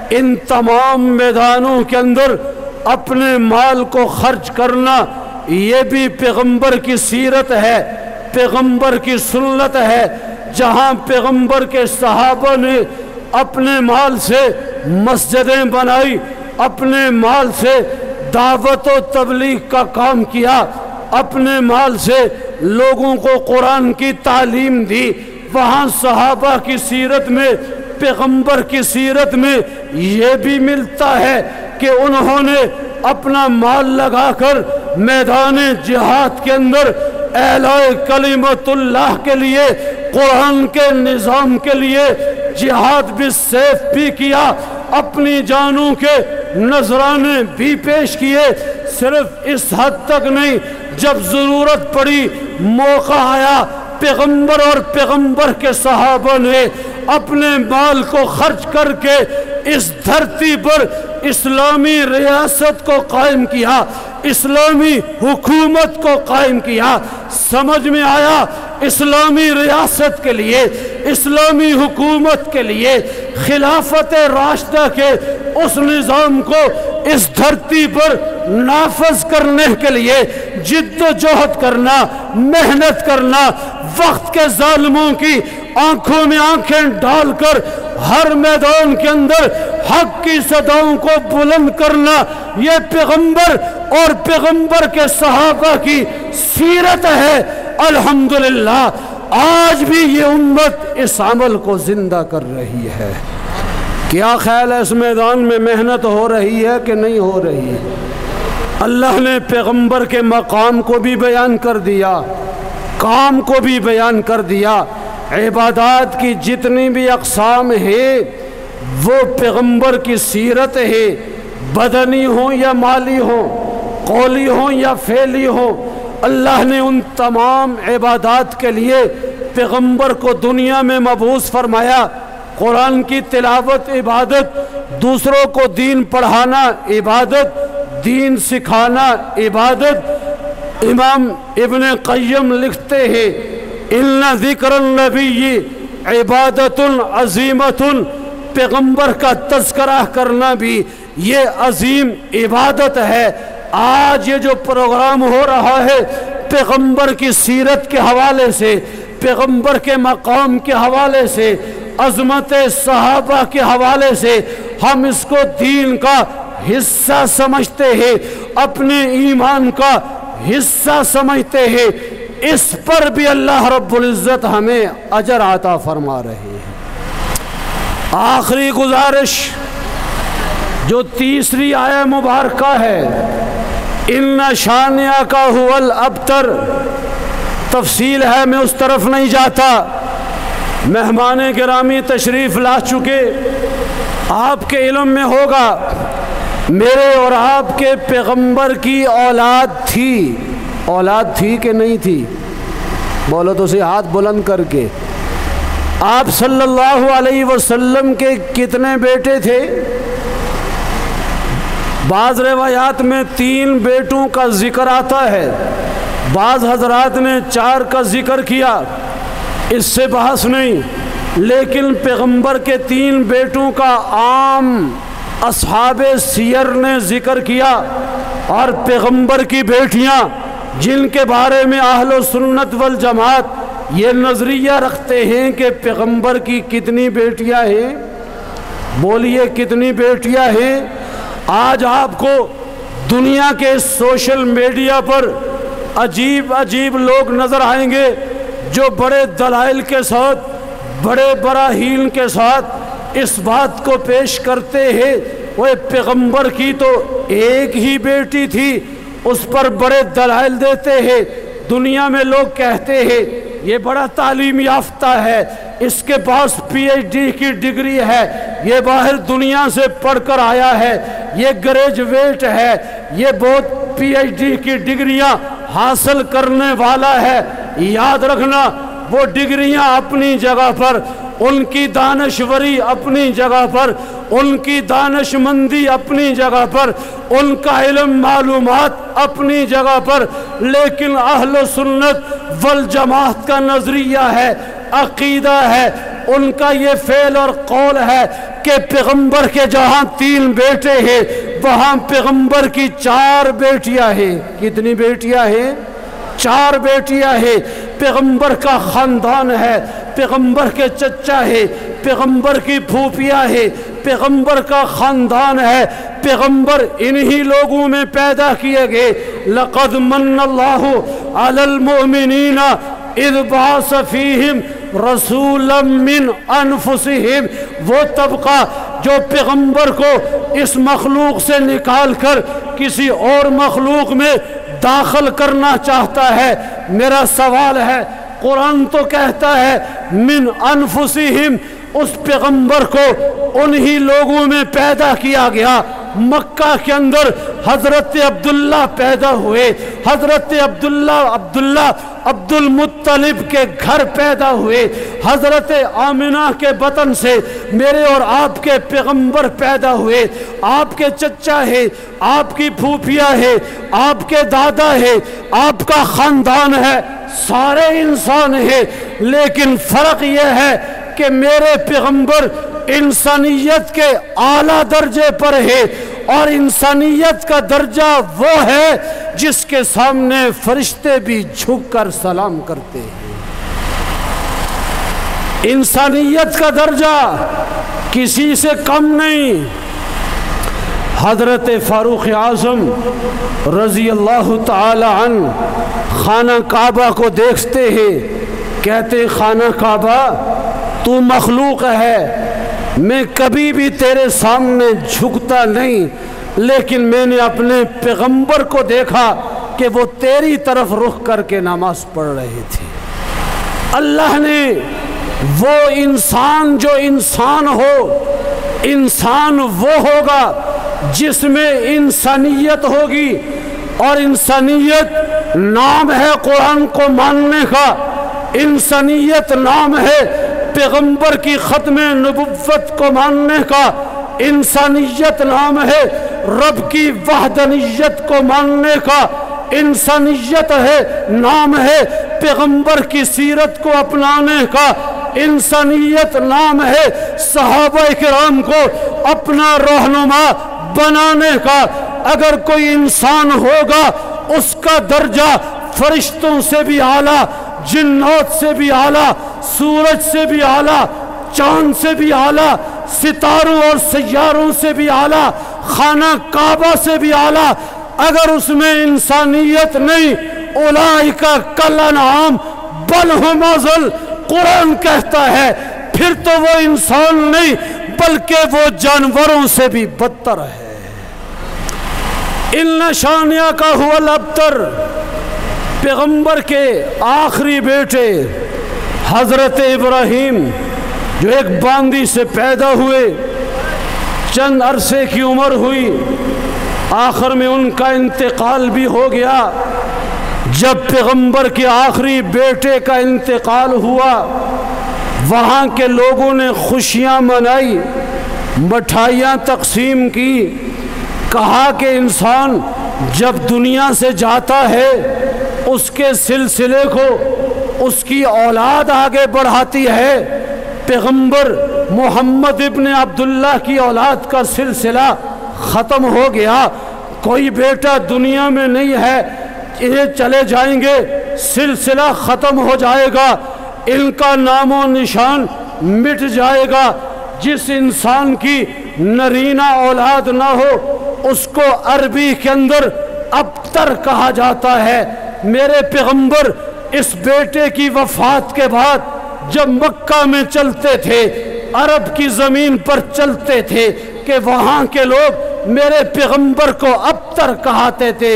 ان تمام میدانوں کے اندر اپنے مال کو خرچ کرنا، یہ بھی پیغمبر کی سیرت ہے، پیغمبر کی سنت ہے۔ جہاں پیغمبر کے صحابہ نے اپنے مال سے مسجدیں بنائی، اپنے مال سے دعوت و تبلیغ کا کام کیا، اپنے مال سے لوگوں کو قرآن کی تعلیم دی، وہاں صحابہ کی سیرت میں، پیغمبر کی سیرت میں یہ بھی ملتا ہے کہ انہوں نے اپنا مال لگا کر میدان جہاد کے اندر اعلاء کلمت اللہ کے لیے، قرآن کے نظام کے لیے جہاد بالسیف بھی کیا، اپنی جانوں کے نذرانے بھی پیش کیے۔ صرف اس حد تک نہیں، جب ضرورت پڑی، موقع آیا، پیغمبر اور پیغمبر کے صحابہ نے اپنے مال کو خرچ کر کے اس دھرتی پر اسلامی ریاست کو قائم کیا، اسلامی حکومت کو قائم کیا۔ سمجھ میں آیا، اسلامی ریاست کے لیے، اسلامی حکومت کے لیے، خلافت راشدہ کے اس نظام کو اس دھرتی پر نافذ کرنے کے لیے جد و جہد کرنا، محنت کرنا، وقت کے ظالموں کی آنکھوں میں آنکھیں ڈال کر ہر میدان کے اندر حق کی صداؤں کو بلند کرنا، یہ پیغمبر اور پیغمبر کے صحابہ کی سیرت ہے۔ الحمدللہ آج بھی یہ امت اس عمل کو زندہ کر رہی ہے۔ کیا خیال ہے، اس میدان میں محنت ہو رہی ہے کہ نہیں ہو رہی ہے؟ اللہ نے پیغمبر کے مقام کو بھی بیان کر دیا، کام کو بھی بیان کر دیا۔ عبادات کی جتنی بھی اقسام ہیں وہ پیغمبر کی سیرت ہے، بدنی ہوں یا مالی ہوں، قولی ہوں یا فعلی ہوں۔ اللہ نے ان تمام عبادات کے لیے پیغمبر کو دنیا میں مبعوث فرمایا۔ قرآن کی تلاوت عبادت، دوسروں کو دین پڑھانا عبادت، دین سکھانا عبادت۔ امام ابن قیم لکھتے ہیں، ان ذکر النبی عبادت عظیمت، پیغمبر کا تذکرہ کرنا بھی یہ عظیم عبادت ہے۔ آج یہ جو پروگرام ہو رہا ہے پیغمبر کی سیرت کے حوالے سے، پیغمبر کے مقام کے حوالے سے، عظمت صحابہ کے حوالے سے ہم اس کو دین کا حصہ سمجھتے ہیں، اپنے ایمان کا حصہ سمجھتے ہیں، اس پر بھی اللہ رب العزت ہمیں اجر عطا فرما رہے ہیں۔ آخری گزارش جو تیسری آیہ مبارکہ ہے، ان شانئک هو الابتر، تفصیل ہے، میں اس طرف نہیں جاتا۔ مہمان گرامی تشریف لا چکے، آپ کے علم میں ہوگا میرے اور آپ کے پیغمبر کی اولاد تھی کہ نہیں تھی؟ بولو تو صحیح ہاتھ بلند کر کے۔ آپ صلی اللہ علیہ وسلم کے کتنے بیٹے تھے؟ بعض روایات میں 3 بیٹوں کا ذکر آتا ہے، بعض حضرات نے 4 کا ذکر کیا، اس سے بحث نہیں، لیکن پیغمبر کے 3 بیٹوں کا عام اصحاب سیر نے ذکر کیا، اور پیغمبر کی بیٹیاں جن کے بارے میں اہل سنت والجماعت یہ نظریہ رکھتے ہیں کہ پیغمبر کی کتنی بیٹیاں ہیں؟ بولیے کتنی بیٹیاں ہیں؟ آج آپ کو دنیا کے سوشل میڈیا پر عجیب لوگ نظر آئیں گے جو بڑے دلائل کے ساتھ، بڑے براہین کے ساتھ اس بات کو پیش کرتے ہیں وہ پیغمبر کی تو ایک ہی بیٹی تھی، اس پر بڑے دلائل دیتے ہیں۔ دنیا میں لوگ کہتے ہیں یہ بڑا تعلیم یافتہ ہے، اس کے پاس پی ایچ ڈی کی ڈگری ہے، یہ باہر دنیا سے پڑھ کر آیا ہے، یہ گریجویٹ ہے، یہ بہت پی ایچ ڈی کی ڈگریاں حاصل کرنے والا ہے۔ یاد رکھنا وہ ڈگریاں اپنی جگہ پر، ان کی دانشوری اپنی جگہ پر، ان کی دانش مندی اپنی جگہ پر، ان کا علم معلومات اپنی جگہ پر، لیکن اہل سنت والجماعت کا نظریہ ہے، عقیدہ ہے، ان کا یہ فعل اور قول ہے کہ پیغمبر کے جہاں 3 بیٹے ہیں وہاں پیغمبر کی 4 بیٹیاں ہیں۔ کتنی بیٹیاں ہیں؟ 4 بیٹیاں ہیں۔ پیغمبر کا خاندان ہے، پیغمبر کے چچا ہے، پیغمبر کی پھوپھیاں ہے، پیغمبر کا خاندان ہے، پیغمبر انہی لوگوں میں پیدا کیے گئے۔ لقد من اللہ علی المؤمنین اذ بعث فیہم رسولا من انفسہم، وہ طبقہ جو پیغمبر کو اس مخلوق سے نکال کر کسی اور مخلوق میں داخل کرنا چاہتا ہے۔ میرا سوال ہے، قرآن تو کہتا ہے من انفسہم، اس پیغمبر کو انہی لوگوں میں پیدا کیا گیا۔ مکہ کے اندر حضرت عبداللہ پیدا ہوئے، حضرت عبداللہ عبد المطلب کے گھر پیدا ہوئے، حضرت آمنہ کے بطن سے میرے اور آپ کے پیغمبر پیدا ہوئے۔ آپ کے چچا ہے، آپ کی پھوپھیاں ہے، آپ کے دادا ہے، آپ کا خاندان ہے، سارے انسان ہیں، لیکن فرق یہ ہے کہ میرے پیغمبر انسانیت کے اعلیٰ درجے پر ہے، اور انسانیت کا درجہ وہ ہے جس کے سامنے فرشتے بھی جھک کر سلام کرتے ہیں۔ انسانیت کا درجہ کسی سے کم نہیں۔ حضرت فاروق اعظم رضی اللہ تعالی عنہ خانہ کعبہ کو دیکھتے ہیں، کہتے خانہ کعبہ تو مخلوق ہے، میں کبھی بھی تیرے سامنے جھکتا نہیں، لیکن میں نے اپنے پیغمبر کو دیکھا کہ وہ تیری طرف رخ کر کے نماز پڑھ رہے تھے۔ اللہ نے وہ انسان جو انسان ہو، انسان وہ ہوگا جس میں انسانیت ہوگی، اور انسانیت نام ہے قرآن کو ماننے کا، انسانیت نام ہے پیغمبر کی ختم نبوت کو ماننے کا، انسانیت نام ہے رب کی وحدانیت کو ماننے کا، انسانیت ہے نام ہے پیغمبر کی سیرت کو اپنانے کا، انسانیت نام ہے صحابہ کرام کو اپنا رہنما بنانے کا۔ اگر کوئی انسان ہوگا اس کا درجہ فرشتوں سے بھی اعلیٰ، جنات سے بھی اعلیٰ، سورج سے بھی اعلیٰ، چاند سے بھی اعلیٰ، ستاروں اور سیاروں سے بھی اعلیٰ، خانہ کعبہ سے بھی اعلیٰ، اگر اس میں انسانیت نہیں، اولئک کالانعام بل ھم اضل، قرآن کہتا ہے پھر تو وہ انسان نہیں بلکہ وہ جانوروں سے بھی بدتر ہے۔ ان شانئک ھو الابتر، پیغمبر کے آخری بیٹے حضرت ابراہیم جو ایک باندی سے پیدا ہوئے، چند عرصے کی عمر ہوئی، آخر میں ان کا انتقال بھی ہو گیا۔ جب پیغمبر کے آخری بیٹے کا انتقال ہوا، وہاں کے لوگوں نے خوشیاں منائی، مٹھائیاں تقسیم کی، کہا کہ انسان جب دنیا سے جاتا ہے اس کے سلسلے کو اس کی اولاد آگے بڑھاتی ہے۔ پیغمبر محمد ابن عبداللہ کی اولاد کا سلسلہ ختم ہو گیا، کوئی بیٹا دنیا میں نہیں ہے، یہ چلے جائیں گے، سلسلہ ختم ہو جائے گا، ان کا نام و نشان مٹ جائے گا۔ جس انسان کی نرینہ اولاد نہ ہو اس کو عربی کے اندر ابتر کہا جاتا ہے۔ میرے پیغمبر اس بیٹے کی وفات کے بعد جب مکہ میں چلتے تھے، عرب کی زمین پر چلتے تھے کہ وہاں کے لوگ میرے پیغمبر کو ابتر کہاتے تھے،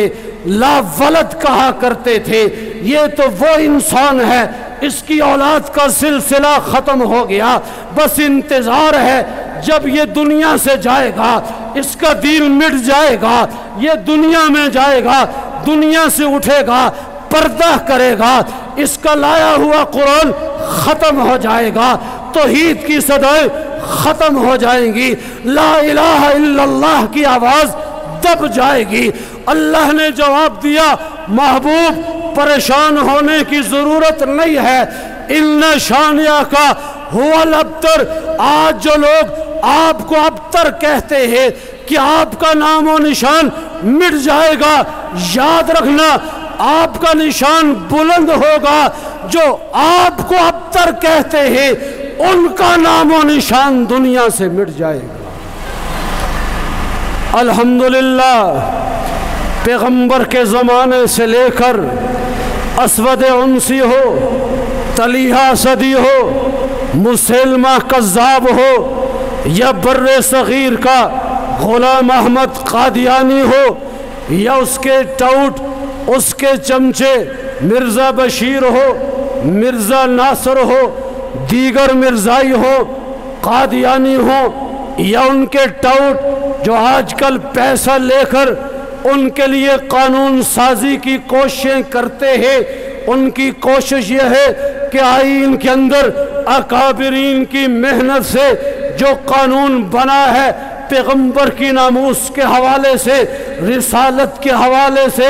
لا ولد کہا کرتے تھے، یہ تو وہ انسان ہے، اس کی اولاد کا سلسلہ ختم ہو گیا، بس انتظار ہے جب یہ دنیا سے جائے گا، اس کا دین مٹ جائے گا، یہ دنیا میں جائے گا، دنیا سے اٹھے گا، پردہ کرے گا، اس کا لایا ہوا قرآن ختم ہو جائے گا، توحید کی صدائیں ختم ہو جائیں گی، لا الہ الا اللہ کی آواز دب جائے گی۔ اللہ نے جواب دیا، محبوب پریشان ہونے کی ضرورت نہیں ہے، ان شانئک ھو الابتر۔ آج جو لوگ آپ کو ابتر کہتے ہیں کہ آپ کا نام و نشان مٹ جائے گا، یاد رکھنا آپ کا نشان بلند ہوگا۔ جو آپ کو ابتر کہتے ہیں ان کا نام و نشان دنیا سے مٹ جائے گا۔ الحمدللہ پیغمبر کے زمانے سے لے کر اسود عنسی ہو، طلیحہ اسدی ہو، مسیلمہ کذاب ہو، یا بر صغیر کا غلام احمد قادیانی ہو، یا اس کے ٹاؤٹ، اس کے چمچے مرزا بشیر ہو، مرزا ناصر ہو، دیگر مرزائی ہو، قادیانی ہو، یا ان کے ٹاؤٹ جو آج کل پیسہ لے کر ان کے لیے قانون سازی کی کوششیں کرتے ہیں، ان کی کوشش یہ ہے کہ آئین کے اندر اکابرین کی محنت سے جو قانون بنا ہے، پیغمبر کی ناموس کے حوالے سے، رسالت کے حوالے سے،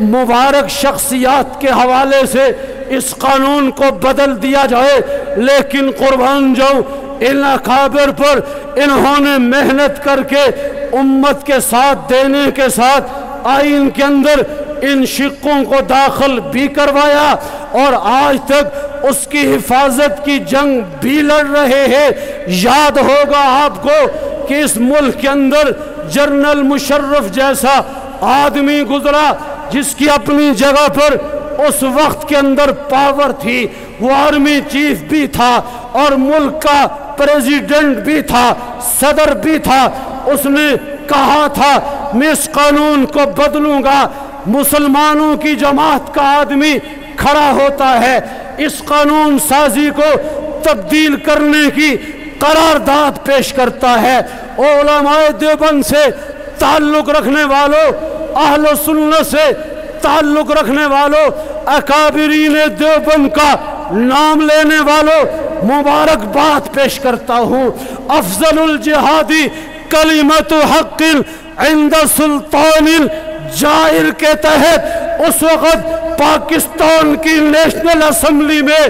مبارک شخصیات کے حوالے سے اس قانون کو بدل دیا جائے، لیکن قربان جاؤں ان اکابر پر انہوں نے محنت کر کے امت کے ساتھ دینے کے ساتھ آئین کے اندر ان شقوں کو داخل بھی کروایا، اور آج تک اس کی حفاظت کی جنگ بھی لڑ رہے ہیں۔ یاد ہوگا آپ کو کہ اس ملک کے اندر جنرل مشرف جیسا آدمی گزرا جس کی اپنی جگہ پر اس وقت کے اندر پاور تھی، وہ آرمی چیف بھی تھا اور ملک کا پریزیڈنٹ بھی تھا، صدر بھی تھا۔ اس نے کہا تھا میں اس قانون کو بدلوں گا۔ مسلمانوں کی جماعت کا آدمی کھڑا ہوتا ہے، اس قانون سازی کو تبدیل کرنے کی قرارداد پیش کرتا ہے۔ علماء دیوبند سے تعلق رکھنے والوں، اہل سنت سے تعلق رکھنے والوں، اکابرین دیوبند کا نام لینے والوں، مبارکباد پیش کرتا ہوں۔ افضل الجہادی کلمت حق عند سلطان جائر کے تحت اس وقت پاکستان کی نیشنل اسمبلی میں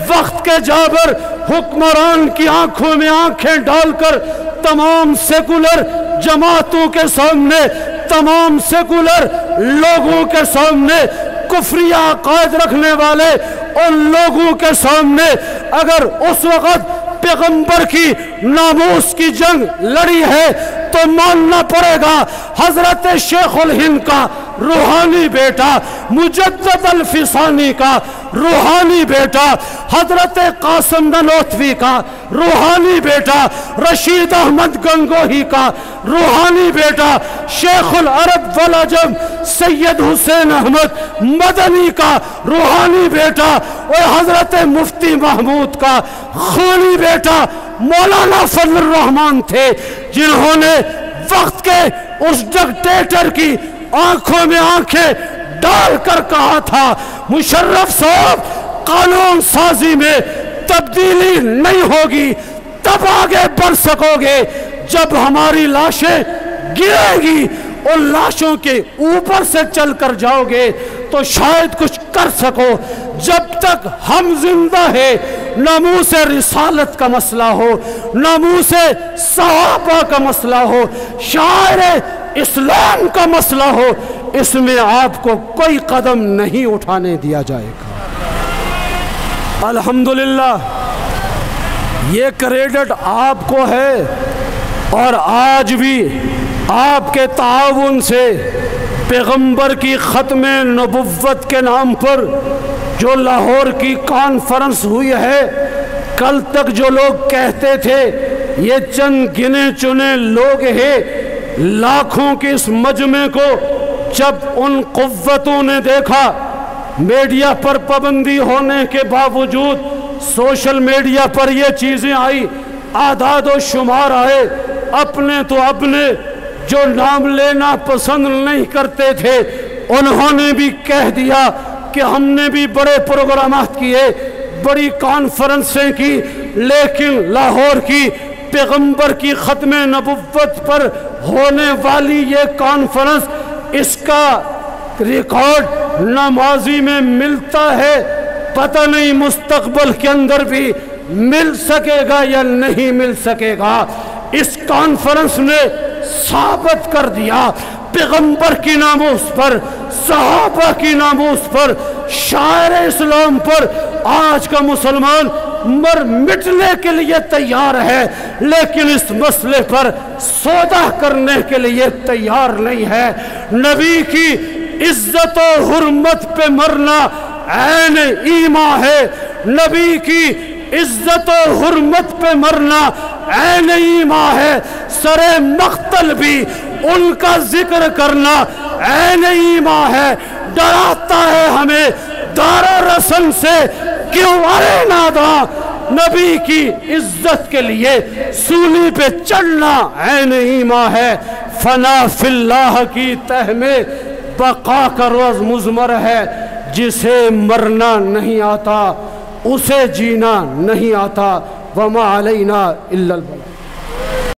وقت کے جابر حکمران کی آنکھوں میں آنکھیں ڈال کر تمام سیکولر جماعتوں کے سامنے، تمام سیکولر لوگوں کے سامنے، کفری عقائد رکھنے والے ان لوگوں کے سامنے اگر اس وقت پیغمبر کی ناموس کی جنگ لڑی ہے تو ماننا پڑے گا حضرت شیخ الہند کا روحانی بیٹا، مجدد الفسانی کا روحانی بیٹا، حضرت قاسم نانوتوی کا روحانی بیٹا، رشید احمد گنگوہی کا روحانی بیٹا، شیخ العرب والعجم سید حسین احمد مدنی کا روحانی بیٹا، اور حضرت مفتی محمود کا خونی بیٹا مولانا فضل الرحمان تھے، جنہوں نے وقت کے اس ڈکٹیٹر کی آنکھوں میں آنکھیں ڈال کر کہا تھا مشرف صاحب قانون سازی میں تبدیلی نہیں ہوگی، تب آگے بڑھ سکو گے جب ہماری لاشیں گریں گی، ان لاشوں کے اوپر سے چل کر جاؤ گے تو شاید کچھ کر سکو، جب تک ہم زندہ ہیں ناموس رسالت کا مسئلہ ہو، ناموس صحابہ کا مسئلہ ہو، شاعر اسلام کا مسئلہ ہو، اس میں آپ کو کوئی قدم نہیں اٹھانے دیا جائے گا۔ الحمدللہ یہ کریڈٹ آپ کو ہے، اور آج بھی آپ کے تعاون سے پیغمبر کی ختم نبوت کے نام پر جو لاہور کی کانفرنس ہوئی ہے، کل تک جو لوگ کہتے تھے یہ چند گنے چنے لوگ ہیں، لاکھوں کے اس مجمع کو جب ان قوتوں نے دیکھا، میڈیا پر پابندی ہونے کے باوجود سوشل میڈیا پر یہ چیزیں آئی، اعداد و شمار آئے، اپنے تو اپنے جو نام لینا پسند نہیں کرتے تھے انہوں نے بھی کہہ دیا کہ ہم نے بھی بڑے پروگرامات کیے، بڑی کانفرنسیں کی، لیکن لاہور کی پیغمبر کی ختم نبوت پر ہونے والی یہ کانفرنس، اس کا ریکارڈ نہ ماضی میں ملتا ہے، پتہ نہیں مستقبل کے اندر بھی مل سکے گا یا نہیں مل سکے گا۔ اس کانفرنس نے ثابت کر دیا پیغمبر کی ناموس پر، صحابہ کی ناموس پر، شاعر اسلام پر آج کا مسلمان مر مٹنے کے لیے تیار ہے، لیکن اس مسئلے پر سودا کرنے کے لیے تیار نہیں ہے۔ نبی کی عزت و حرمت پہ مرنا عین ایمان ہے، نبی کی عزت و حرمت پہ مرنا عین ایمان ہے، سر مقتل بھی ان کا ذکر کرنا عین ایمان ہے۔ ڈراتا ہے ہمیں دار رسم سے، کیوں ارے ناداں، نبی کی عزت کے لیے سولی پہ چڑھنا عین ایمان ہے۔ فنا فی اللہ کی تہ میں بقا کا روز مضمر ہے، جسے مرنا نہیں آتا اسے جینا نہیں آتا، وما علینا الا البلاغ۔